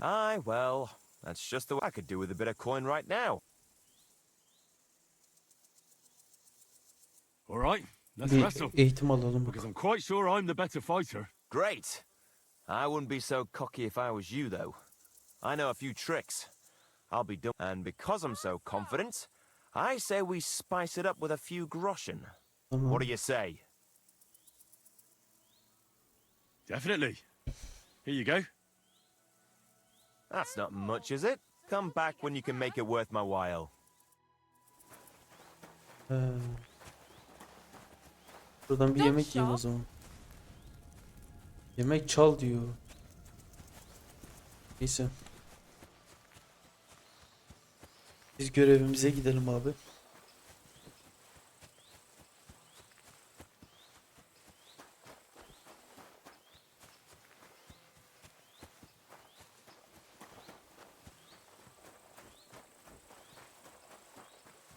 Aye, well, that's just the way I could do with a bit of coin right now.
All right, let's
Bir
wrestle.
eğitim alalım.
Because I'm quite sure I'm the better fighter.
Great. I wouldn't be so cocky if I was you, though. I know a few tricks. I'll be done. And because I'm so confident, I say we spice it up with a few groschen.
Tamam.
What do you say?
Definitely. Here you go.
That's not much, is it? Come back when you can make it worth my while.
Buradan bir yemek yiyeyim o zaman. Yemek çal diyor. Neyse. Biz görevimize gidelim abi.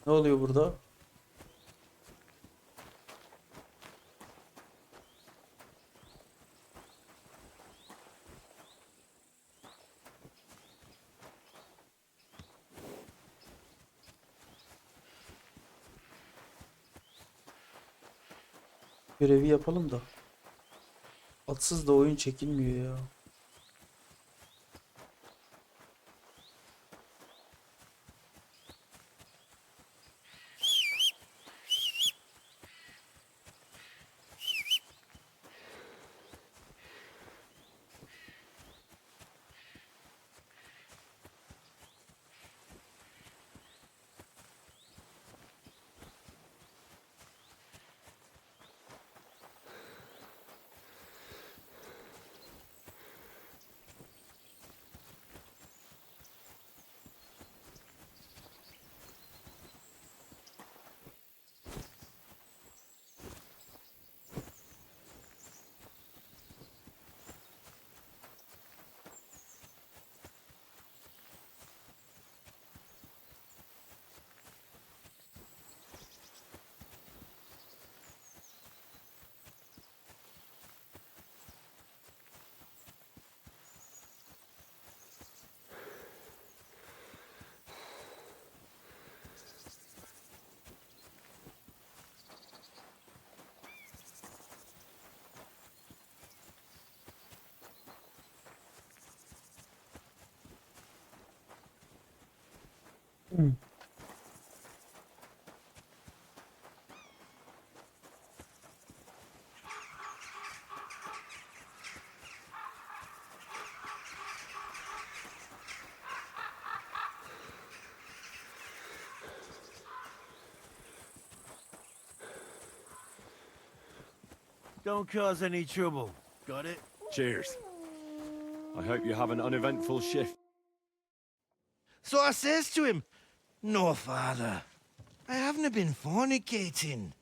Ne oluyor burada? Görevi yapalım da. Atsız da oyun çekilmiyor ya.
Don't cause any trouble. Got it?
Cheers. I hope you have an uneventful shift.
So I says to him, "No, father, I haven't been fornicating.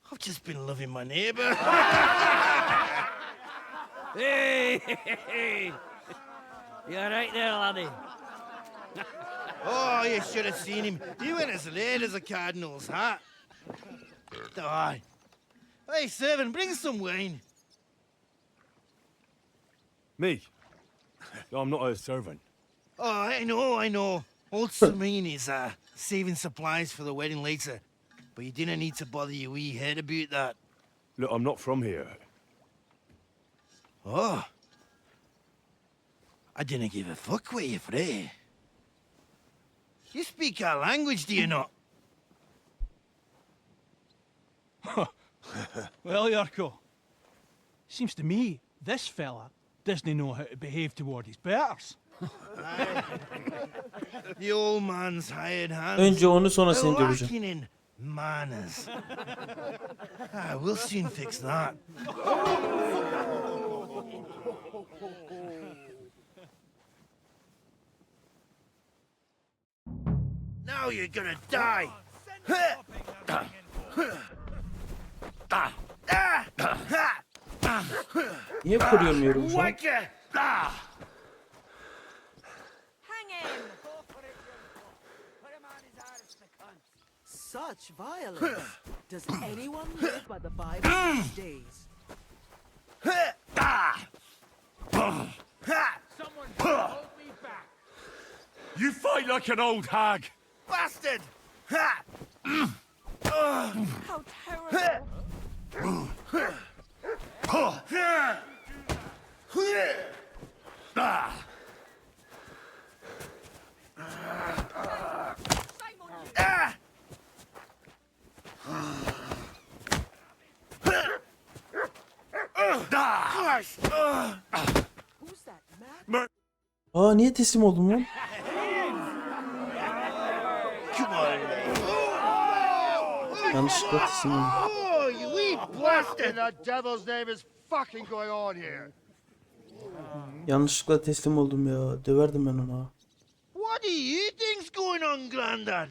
I've just been loving my neighbour."
Hey! You alright there, laddie?
Oh, you should have seen him. He went as late as a cardinal's hat. Aye. Hey, servant, bring some wine.
Me? I'm not a servant.
Oh, I know. Old Samine is saving supplies for the wedding later. But you didn't need to bother your wee head about that.
Look, I'm not from here.
Oh. I didn't give a fuck where you're from. You speak our language, do you not?
Well, Yarko, seems to me this fella doesn't know how to behave toward his betters.
The old man's hired hands.
Önce onu sonra seni
They're
döveceğim.
lacking in manners. We'll soon fix that. Now you're gonna die.
Niye koruyamıyorum şu an?
Such violence. Does anyone live by the Bible these days?
Someone hold me back. You fight like an old hag.
Bastard!
How terrible. Who's that, man?
Aa niye teslim oldum lan? Yanlışlıkla teslim oldum.
Oh, you wee blasted! What the devil's name is fucking going on here?
Yanlışlıkla teslim oldum ya. Döverdim ben ona.
What do you think's going on, Grandad?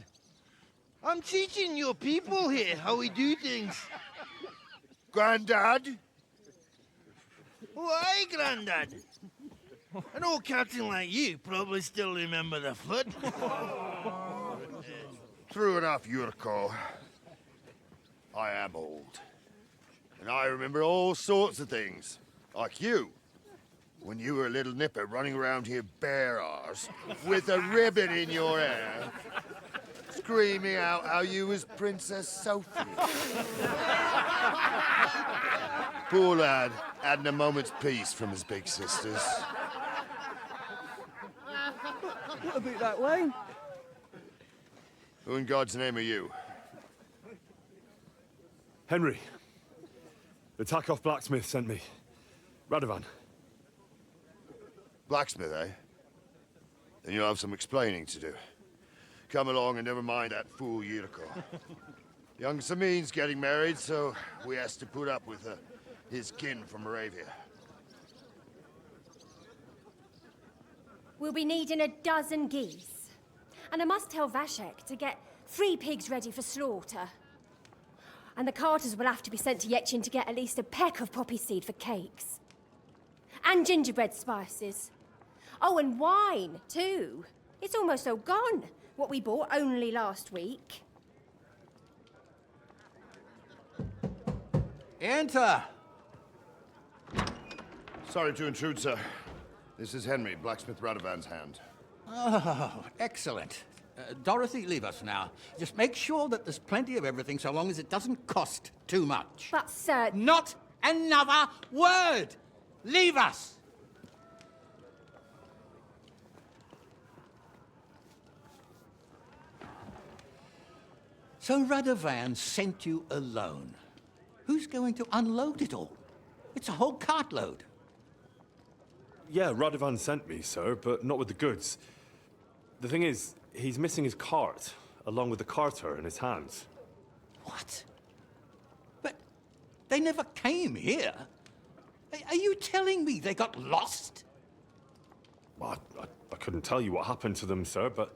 I'm teaching your people here how we do things.
Grandad?
Why, Grandad? An old captain like you probably still remember the flood.
True enough, Yurko. I am old. And I remember all sorts of things. Like you. When you were a little nipper running around here bare-arse, with a ribbon in your hair, screaming out how you was Princess Sophie. Poor lad, hadn't a moment's peace from his big sisters.
What about that wine?
Who in God's name are you?
Henry. The Takoff blacksmith sent me. Radovan.
Blacksmith, eh? Then you'll have some explaining to do. Come along and never mind that fool Yurko. Young Samin's getting married, so we has to put up with his kin from Moravia.
We'll be needing a dozen geese. And I must tell Vashek to get 3 pigs ready for slaughter. And the carters will have to be sent to Yechin to get at least a peck of poppy seed for cakes. And gingerbread spices. Oh, and wine, too. It's almost all gone, what we bought only last week.
Enter!
Sorry to intrude, sir. This is Henry, blacksmith Radovan's hand.
Oh, excellent. Dorothy, leave us now. Just make sure that there's plenty of everything so long as it doesn't cost too much.
But, sir...
Not another word! Leave us! So Radovan sent you alone. Who's going to unload it all? It's a whole cartload.
Yeah, Radovan sent me, sir, but not with the goods. The thing is, he's missing his cart, along with the carter in his hands.
What? But they never came here. Are you telling me they got lost?
Well, I couldn't tell you what happened to them, sir, but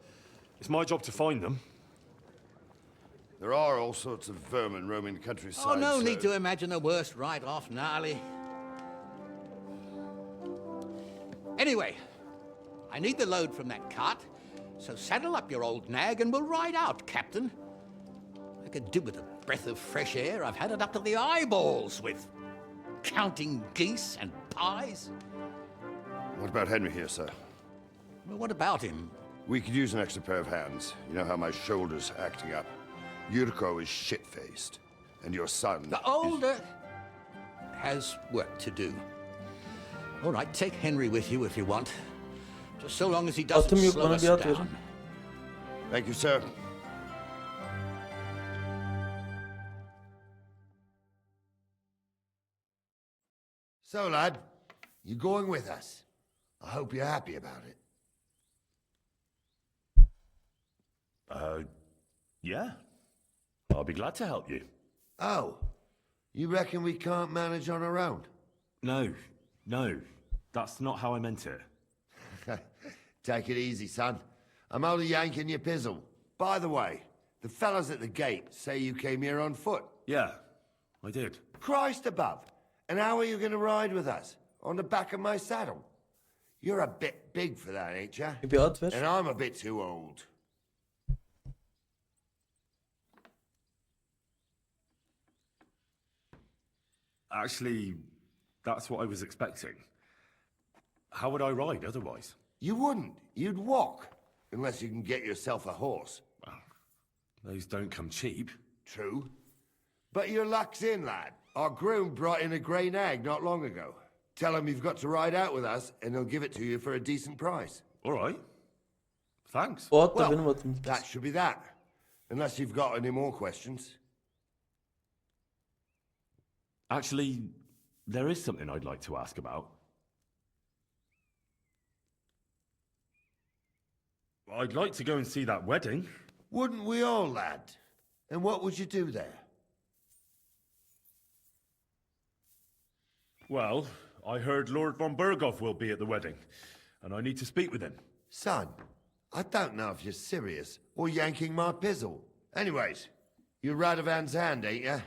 it's my job to find them.
There are all sorts of vermin roaming the countryside.
Oh, no
sir.
need to imagine the worst right off, gnarly. Anyway, I need the load from that cart, so saddle up your old nag and we'll ride out, Captain. I could do with a breath of fresh air. I've had it up to the eyeballs with counting geese and pies.
What about Henry here, sir?
Well, what about him?
We could use an extra pair of hands. You know how my shoulder's acting up. Yurko is shit-faced, and your son...
The older has work to do. All right, take Henry with you if you want. Just so long as he doesn't
Atım yok,
slow
bana
us
bir at
down.
verin.
Thank you, sir. So, lad, you going with us? I hope you're happy about it.
Yeah. I'll be glad to help you.
Oh, you reckon we can't manage on our own?
No, that's not how I meant it.
Take it easy, son. I'm only yanking your pizzle. By the way, the fellas at the gate say you came here on foot.
Yeah, I did.
Christ above. And how are you going to ride with us? On the back of my saddle? You're a bit big for that, ain't ya?
Bir at ver.
And I'm a bit too old.
Actually, that's what I was expecting. How would I ride otherwise?
You wouldn't. You'd walk. Unless you can get yourself a horse.
Those don't come cheap.
True. But your luck's in, lad. Our groom brought in a grey nag not long ago. Tell him you've got to ride out with us, and he'll give it to you for a decent price.
All right. Thanks.
O at da
Well,
benim atım.
that should be that. Unless you've got any more questions.
Actually, there is something I'd like to ask about. I'd like to go and see that wedding.
Wouldn't we all, lad? And what would you do there?
Well, I heard Lord von Berghoff will be at the wedding, and I need to speak with him.
Son, I don't know if you're serious or yanking my pizzle. Anyways, you're Radovan's hand, ain't ya?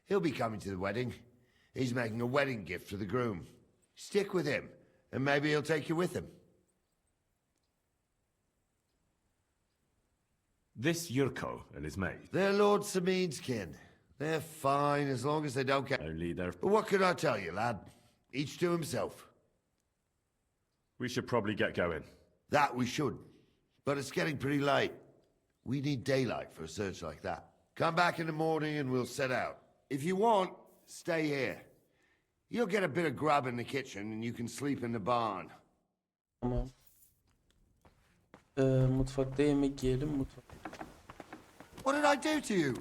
He'll be coming to the wedding. He's making a wedding gift for the groom. Stick with him, and maybe he'll take you with him.
This Yurko and his maid.
They're Lord Samid's kin. They're fine as long as they don't get...
Only they're...
But what can I tell you, lad? Each to himself.
We should probably get going.
That we should. But it's getting pretty late. We need daylight for a search like that. Come back in the morning and we'll set out. If you want, stay here. You'll get a bit of grub in the kitchen and you can sleep in the barn.
Tamam. Mutfakta yemek yiyelim. Mutfak.
What did I do to you?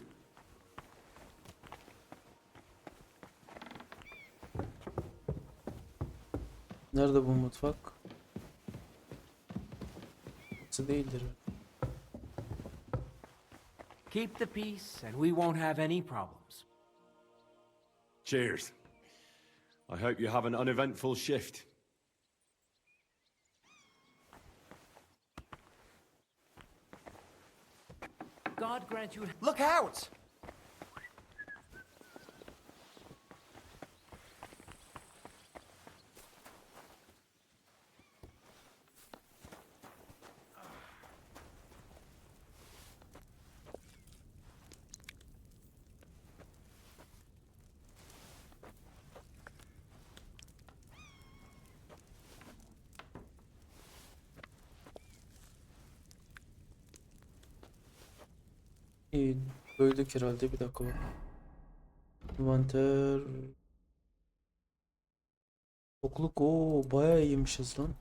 Nerede bu mutfak? Burası değildir.
Keep the peace, and we won't have any problems.
Cheers. I hope you have an uneventful shift.
God grant you...
Look out!
İyi. Böldük herhalde. Bir dakika bak. Envanter. Tokluk. Oo, bayağı iyiymişiz lan.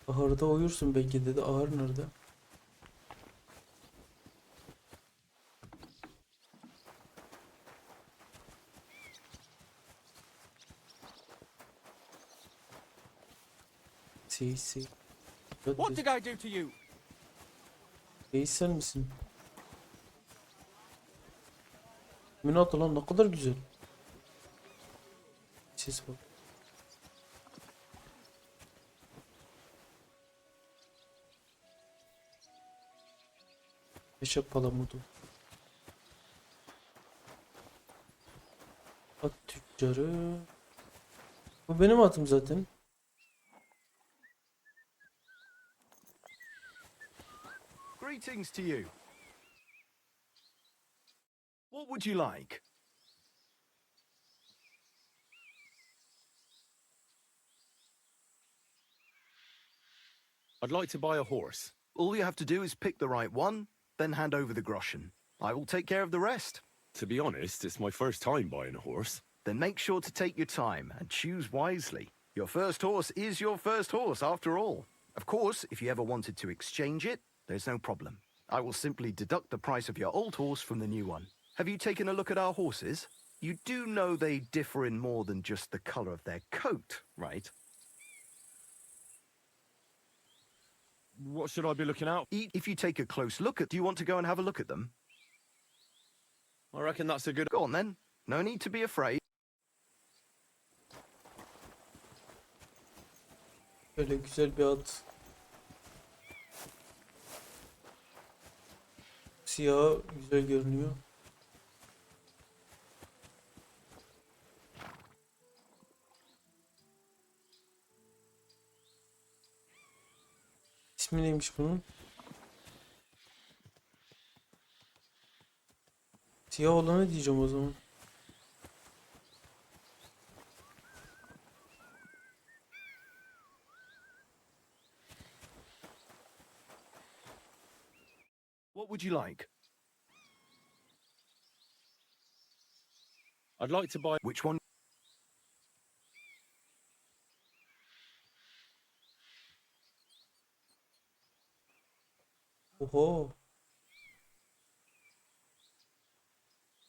Ahırda uyursun belki dedi. Ahır nerede? Si.
What did I do to you?
Sen misin? Minat lan ne kadar güzel. Ses bak. Eşek palamudu. At tüccarı. Bu benim atım zaten.
Greetings to you. What would you like?
I'd like to buy a horse.
All you have to do is pick the right one, then hand over the groschen. I will take care of the rest.
To be honest, it's my first time buying a horse.
Then make sure to take your time and choose wisely. Your first horse is your first horse, after all. Of course, if you ever wanted to exchange it, there's no problem. I will simply deduct the price of your old horse from the new one. Have you taken a look at our horses? You do know they differ in more than just the color of their coat, right?
What should I be looking out?
If you take a close look at... Do you want to go and have a look at them?
I reckon that's a good...
Go on then. No need to be afraid.
Böyle güzel bir at. Siyah güzel görünüyor. İsmi neymiş bunun? Siyah olanı diyeceğim o zaman.
What would you like?
I'd like to buy...
Which one?
Oho.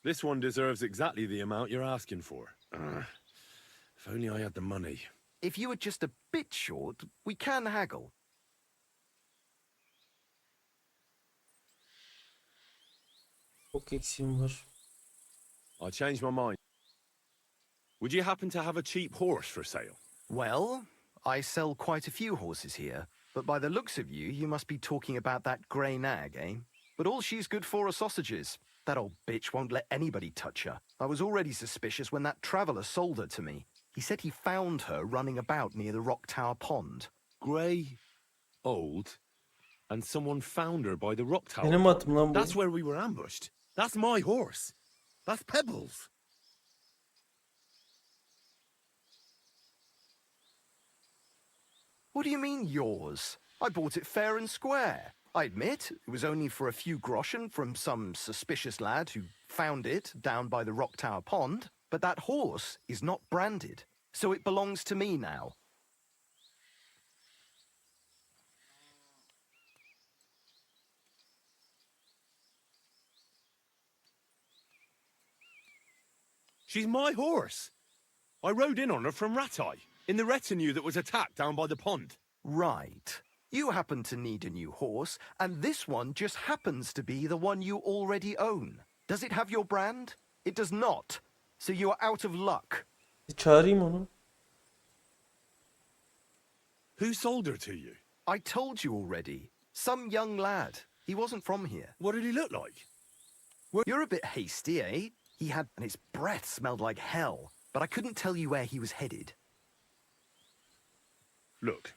This one deserves exactly the amount you're asking for. If only I had the money.
If you were just a bit short, we can haggle.
Çok eksiğim var.
I changed my mind. Would you happen to have a cheap horse for sale?
Well, I sell quite a few horses here, but by the looks of you, you must be talking about that grey nag, eh? But all she's good for are sausages. That old bitch won't let anybody touch her. I was already suspicious when that traveller sold her to me. He said he found her running about near the Rock Tower Pond.
Grey, old, and someone found her by the Rock Tower.
Benim atım lan bu.
That's where we were ambushed. That's my horse. That's Pebbles.
What do you mean, yours? I bought it fair and square. I admit, it was only for a few groschen from some suspicious lad who found it down by the Rock Tower Pond, but that horse is not branded, so it belongs to me now.
She's my horse. I rode in on her from Ratai, in the retinue that was attacked down by the pond.
Right. You happen to need a new horse, and this one just happens to be the one you already own. Does it have your brand? It does not. So you are out of luck.
Çağırayım onu.
Who sold her to you?
I told you already. Some young lad. He wasn't from here.
What did he look like?
Well, you're a bit hasty, eh? He had... and his breath smelled like hell. But I couldn't tell you where he was headed.
Look,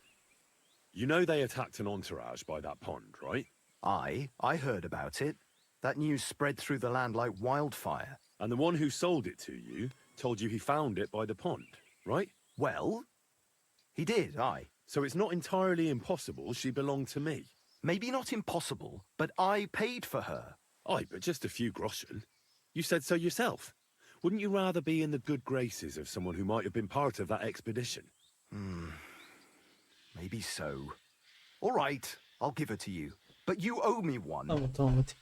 you know they attacked an entourage by that pond, right?
I heard about it. That news spread through the land like wildfire.
And the one who sold it to you told you he found it by the pond, right?
Well, he did, aye.
So it's not entirely impossible she belonged to me.
Maybe not impossible, but I paid for her.
Aye, but just a few groschen. You said so yourself. Wouldn't you rather be in the good graces of someone who might have been part of that expedition?
Maybe so. All right, I'll give her to you. But you owe me one.
Tamam hadi.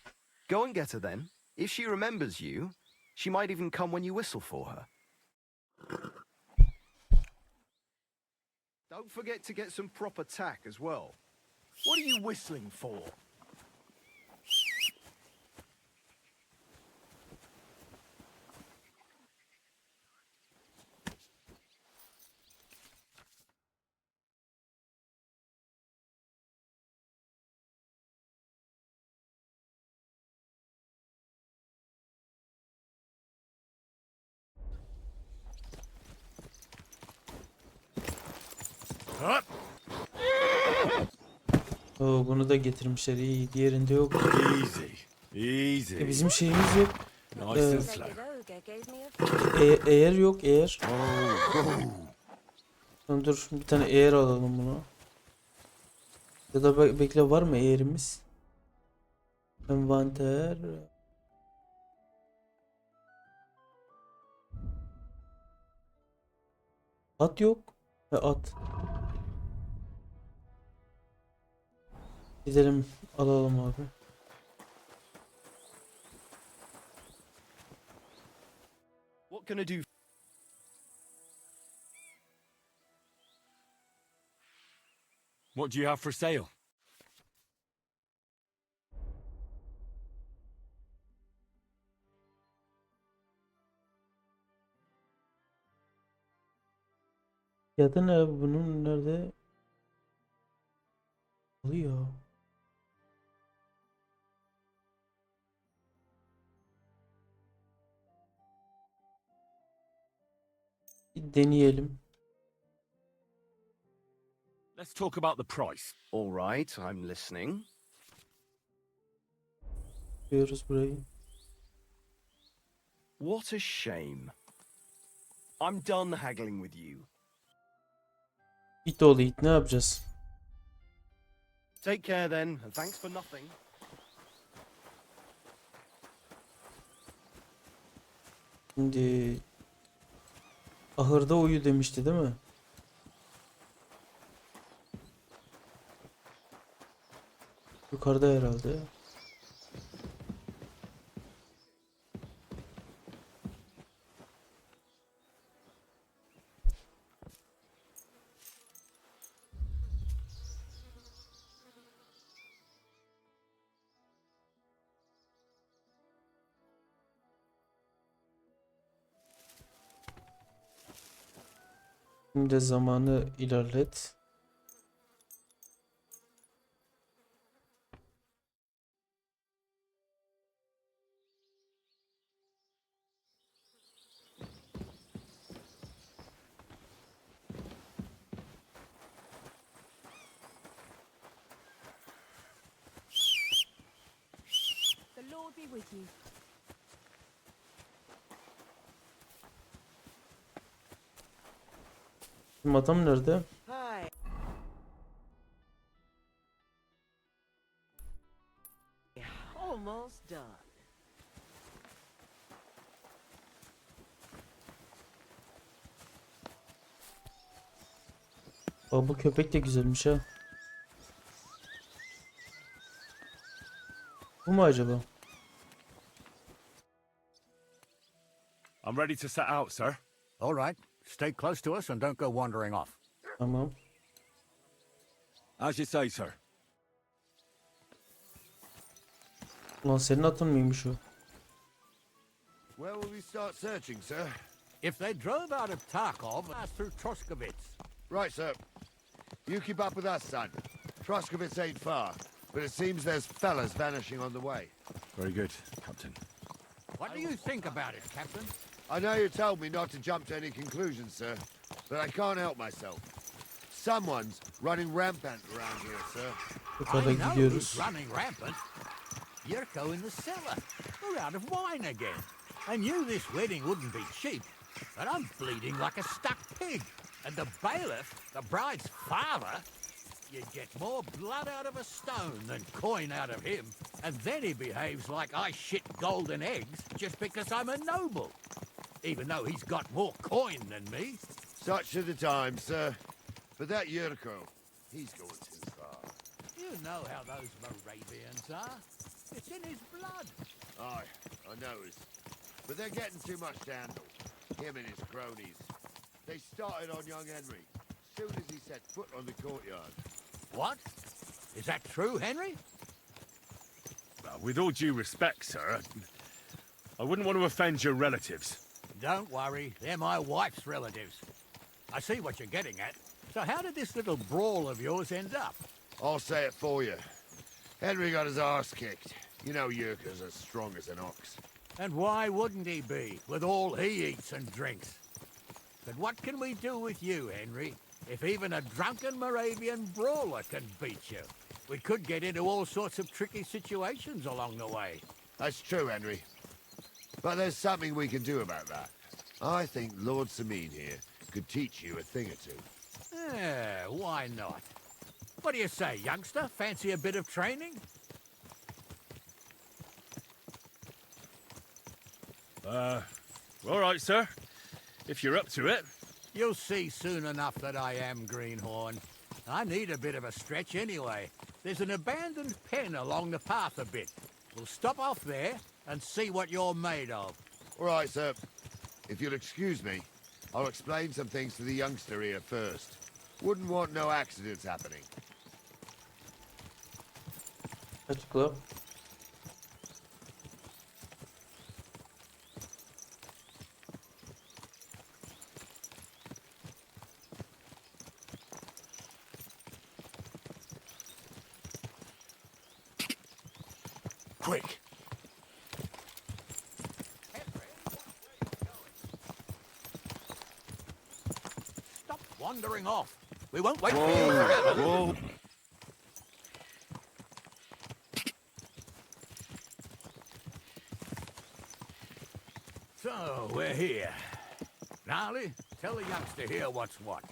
Go and get her then. If she remembers you, she might even come when you whistle for her. Don't forget to get some proper tack as well. What are you whistling for?
Oo, bunu da getirmişler. İyi, diğerinde yok.
Easy. Easy.
Bizim şeyimiz yok.
Nice and slow.
Eğer yok, eğer. Tamam, dur bir tane eğer alalım buna. Ya da bekle, var mı eğerimiz? Envanter. At yok. At. Gidelim alalım abi.
What can I do?
What do you have for sale?
Fiyatı ne bunun, nerede? Oluyor. Bir deneyelim.
Let's talk about the price.
All right, I'm listening.
Görüyoruz burayı.
What a shame. I'm done haggling with you.
İt oğlu it, ne yapacağız?
Take care then, and thanks for nothing.
Şimdi ahırda uyu demişti değil mi? Yukarıda herhalde. Şimdi zamanı ilerlet.
The Lord be with you.
Bizim adam nerede?
Hi. Almost done.
Aa, bu köpek de güzelmiş ha. Bu mu acaba?
I'm ready to set out, sir.
All right. Stay close to us and don't go wandering off.
Tamam.
As you say, sir.
Ulan senin atın mıymış o?
Where will we start searching, sir?
If they drove out of Tarkov, pass through Troskovitz.
Right, sir. You keep up with us, son. Troskovitz ain't far, but it seems there's fellas vanishing on the way.
Very good, Captain.
What do you think about it, Captain?
I know you told me not to jump to any conclusions, sir, but I can't help myself. Someone's running rampant around here, sir.
I know who's running rampant. Yurko in the cellar. We're out of wine again. I knew this wedding wouldn't be cheap, but I'm bleeding like a stuck pig. And the bailiff, the bride's father, you'd get more blood out of a stone than coin out of him. And then he behaves like I shit golden eggs just because I'm a noble. Even though he's got more coin than me.
Such are the times, sir. But that Yurko, he's going too far.
You know how those Moravians are. It's in his blood.
Aye, I noticed. But they're getting too much to handle. Him and his cronies. They started on young Henry, soon as he set foot on the courtyard.
What? Is that true, Henry?
With all due respect, sir, I wouldn't want to offend your relatives.
Don't worry, they're my wife's relatives. I see what you're getting at. So how did this little brawl of yours end up?
I'll say it for you. Henry got his arse kicked. You know Yurka's as strong as an ox.
And why wouldn't he be, with all he eats and drinks? But what can we do with you, Henry, if even a drunken Moravian brawler can beat you? We could get into all sorts of tricky situations along the way.
That's true, Henry. But there's something we can do about that. I think Lord Samin here could teach you a thing or two.
Yeah, why not? What do you say, youngster? Fancy a bit of training?
All right, sir. If you're up to it.
You'll see soon enough that I am Greenhorn. I need a bit of a stretch anyway. There's an abandoned pen along the path a bit. We'll stop off there and see what you're made of.
All right, sir. If you'll excuse me, I'll explain some things to the youngster here first. Wouldn't want no accidents happening.
Açıkla.
Quick.
Stop wandering off. We won't wait for you forever.
Whoa.
So, we're here. Gnarly, tell the youngster here what's what.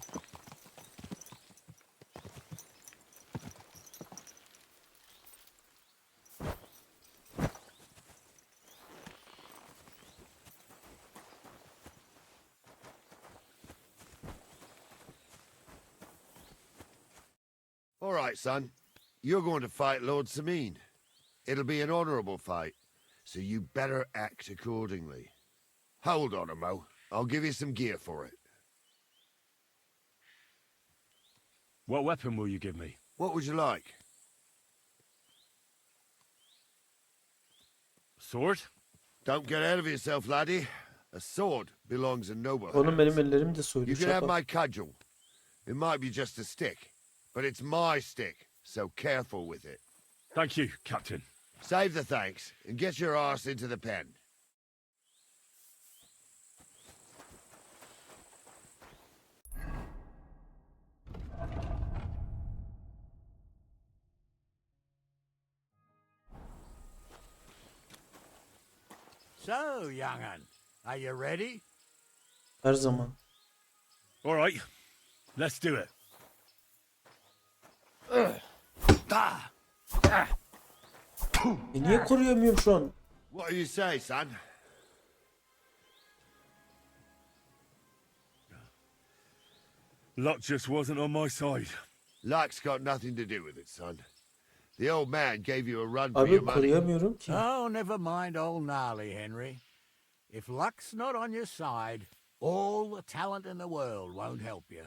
All right, son. You're going to fight Lord Sameen. It'll be an honorable fight, so you better act accordingly. Hold on, Mo. I'll give you some gear for it.
What weapon will you give me?
What would you like?
Sword?
Don't get ahead of yourself, laddie. A sword belongs in noblehood.
Oğlum benim ellerim de
You
soyulmuş.
can have
Şaka.
my cudgel. It might be just a stick, but it's my stick, so careful with it.
Thank you, Captain.
Save the thanks, and get your arse into the pen.
So, young'un, are you ready?
Her zaman.
All right, let's do it.
Niye koruyamıyorum şu an?
What do you say, son?
Luck just wasn't on my side.
Luck's got nothing to do with it, son. The old man gave you a run for
Abi
your money.
koruyamıyorum ki.
Oh, never mind old Gnarly, Henry. If luck's not on your side, all the talent in the world won't help you.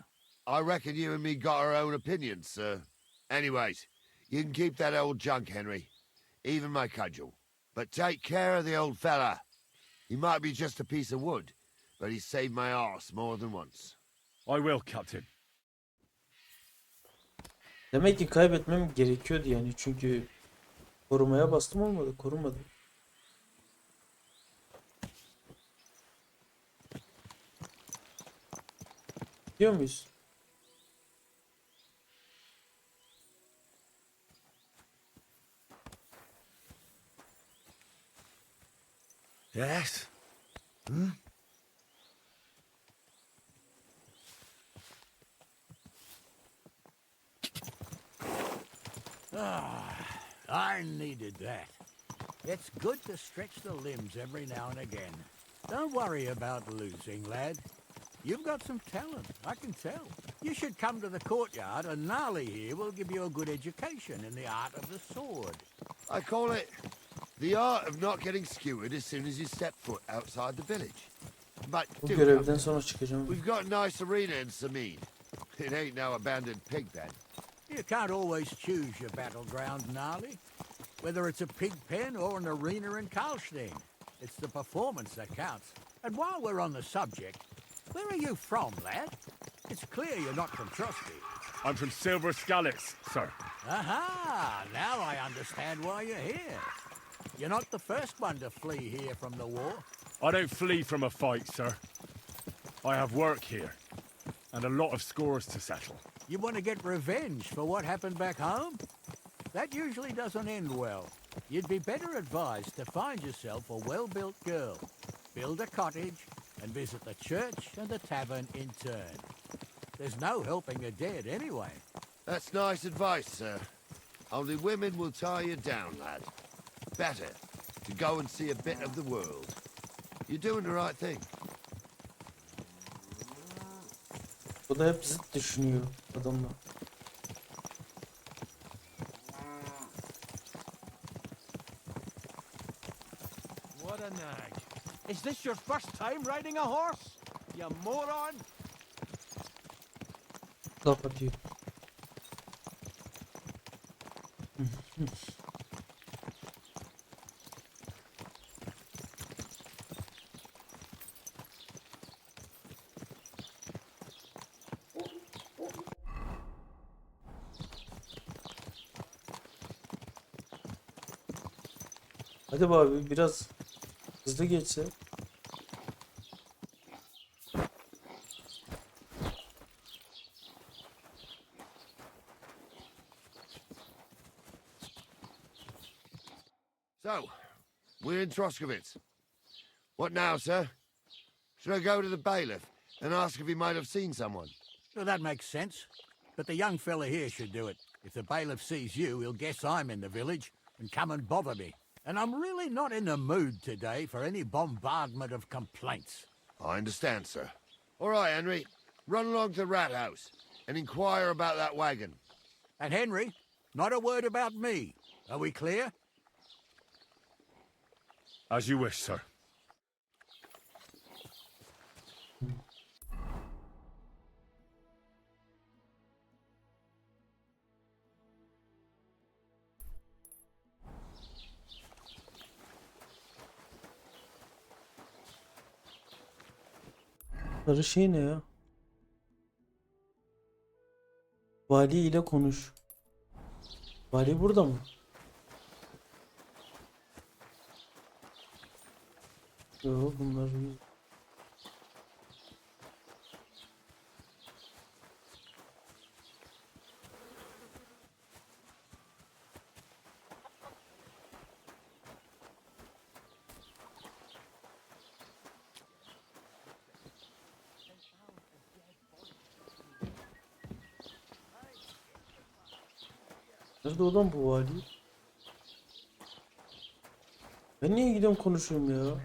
I reckon you and me got our own opinions, sir. Anyways, you can keep that old junk, Henry. Even my cudgel. But take care of the old fella. He might be just a piece of wood, but he's saved my arse more than once.
I will, Captain.
Demek ki kaybetmem gerekiyordu yani. Çünkü korumaya bastım olmadı. Korumadı. Gidiyor muyuz?
Yes?
I needed that. It's good to stretch the limbs every now and again. Don't worry about losing, lad. You've got some talent, I can tell. You should come to the courtyard, and Gnarly here will give you a good education in the art of the sword.
I call it the art of not getting skewered as soon as you step foot outside the village. But
Bu
do
görevden
come.
sonra çıkacağım.
We've got a nice arena in Sameen. It ain't no abandoned pig pen.
You can't always choose your battleground, Gnarly. Whether it's a pig pen or an arena in Karlstein, it's the performance that counts. And while we're on the subject, where are you from, lad? It's clear you're not from Trusty.
I'm from Silver Scallops, sir.
Aha! Now I understand why you're here. You're not the first one to flee here from the war.
I don't flee from a fight, sir. I have work here, and a lot of scores to settle.
You want to get revenge for what happened back home? That usually doesn't end well. You'd be better advised to find yourself a well-built girl, build a cottage, and visit the church and the tavern in turn. There's no helping a dead anyway.
That's nice advice, sir. Only women will tie you down, lad. Better to go and see a bit of the world. You're doing the right thing.
Bu da hep zıt düşünüyor adamla.
What a nag. Is this your first time riding a horse? You moron!
Laf atıyor. Hadi be abi biraz hızlı geçse.
So, we're in Troskowitz. What now, sir? Should I go to the bailiff and ask if he might have seen someone?
Well, that makes sense. But the young fella here should do it. If the bailiff sees you, he'll guess I'm in the village and come and bother me. And I'm really not in the mood today for any bombardment of complaints.
I understand, sir. All right, Henry. Run along to the rat house and inquire about that wagon.
And Henry, not a word about me. Are we clear?
As you wish, sir.
Sarı şey ne ya? Vali ile konuş. Vali burada mı? Yok bunlar. Nerede olan bu vali? Ben niye gidiyorum konuşuyorum ya?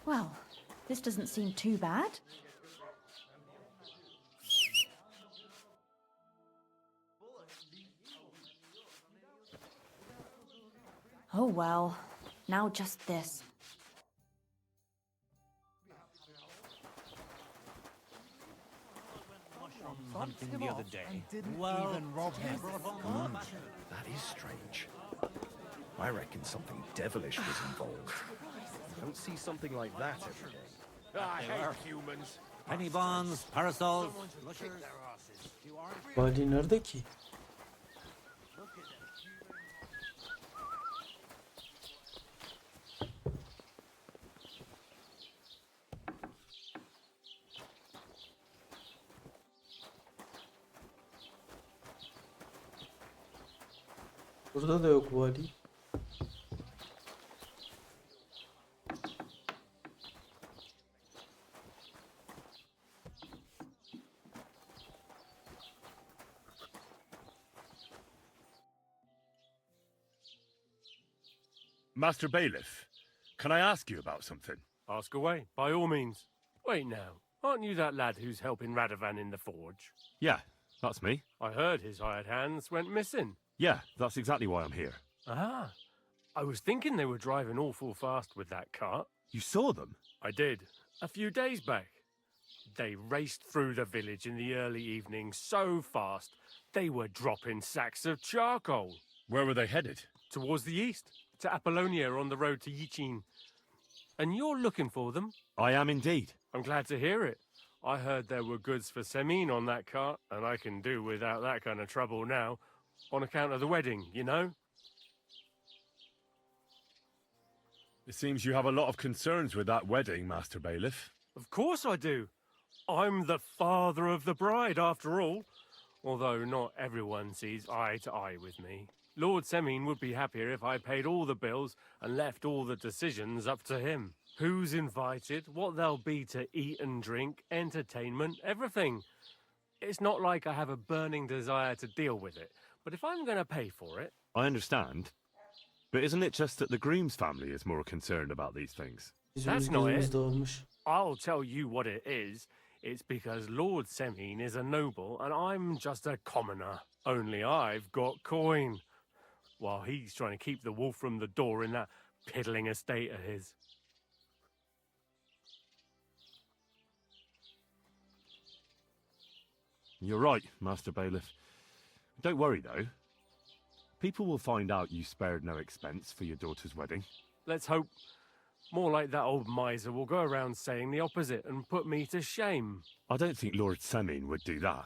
Well, this doesn't seem too bad. Oh well, now just this.
Hunting the other day.
Well, even rob him.
That is strange. I reckon something devilish was involved. You don't see something like that every day.
I hate humans.
Penny bonds, parasols.
Vali nerede ki? Burada da yok vali.
Master Bailiff, can I ask you about something?
Ask away, by all means. Wait now, aren't you that lad who's helping Radovan in the forge?
Yeah, that's me.
I heard his hired hands went missing.
Yeah, that's exactly why I'm here.
Ah, I was thinking they were driving awful fast with that cart.
You saw them?
I did, a few days back. They raced through the village in the early evening so fast, they were dropping sacks of charcoal.
Where were they headed?
Towards the east, to Apollonia on the road to Yichin. And you're looking for them?
I am indeed.
I'm glad to hear it. I heard there were goods for Semine on that cart, and I can do without that kind of trouble now, on account of the wedding, you know?
It seems you have a lot of concerns with that wedding, Master Bailiff.
Of course I do. I'm the father of the bride, after all. Although not everyone sees eye to eye with me. Lord Semine would be happier if I paid all the bills and left all the decisions up to him.
Who's invited, what there'll be to eat and drink, entertainment, everything. It's not like I have a burning desire to deal with it, but if I'm going to pay for it...
I understand. But isn't it just that the groom's family is more concerned about these things?
That's not it. I'll tell you what it is. It's because Lord Semine is a noble and I'm just a commoner. Only I've got coin. While he's trying to keep the wolf from the door in that piddling estate of his.
You're right, Master Bailiff. Don't worry, though. People will find out you spared no expense for your daughter's wedding.
Let's hope. More like that old miser will go around saying the opposite and put me to shame.
I don't think Lord Semine would do that.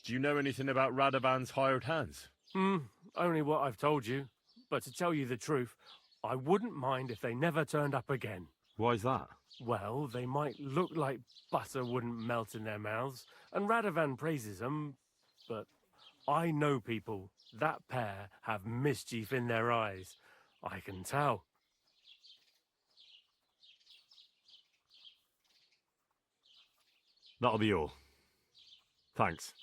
Do you know anything about Radovan's hired hands?
Only what I've told you. But to tell you the truth, I wouldn't mind if they never turned up again.
Why's that?
Well, they might look like butter wouldn't melt in their mouths, and Radovan praises them, but I know people. That pair have mischief in their eyes. I can tell.
That'll be all. Thanks.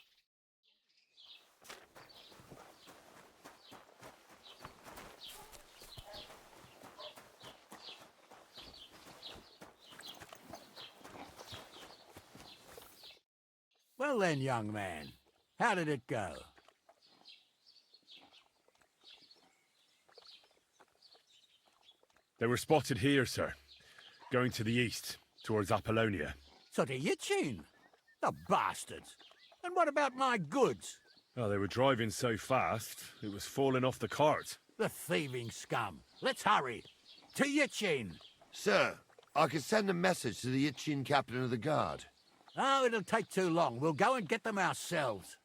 Well then, young man, how did it go?
They were spotted here, sir. Going to the east, towards Apollonia.
So to Yitchin? The bastards! And what about my goods?
Oh, they were driving so fast, it was falling off the cart.
The thieving scum. Let's hurry. To Yitchin!
Sir, I can send a message to the Yitchin captain of the guard.
Oh, it'll take too long. We'll go and get them ourselves.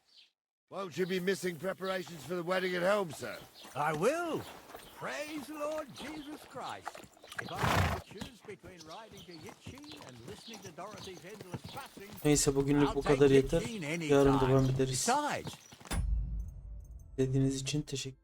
Won't you be missing preparations for the wedding at home, sir?
I will. Praise the Lord Jesus Christ. If I had to choose between riding to Yitchin and listening to Dorothy's endless fussing,
Neyse bugünlük bu kadar yeter. Yarın devam ederiz. Dediğiniz için teşekkür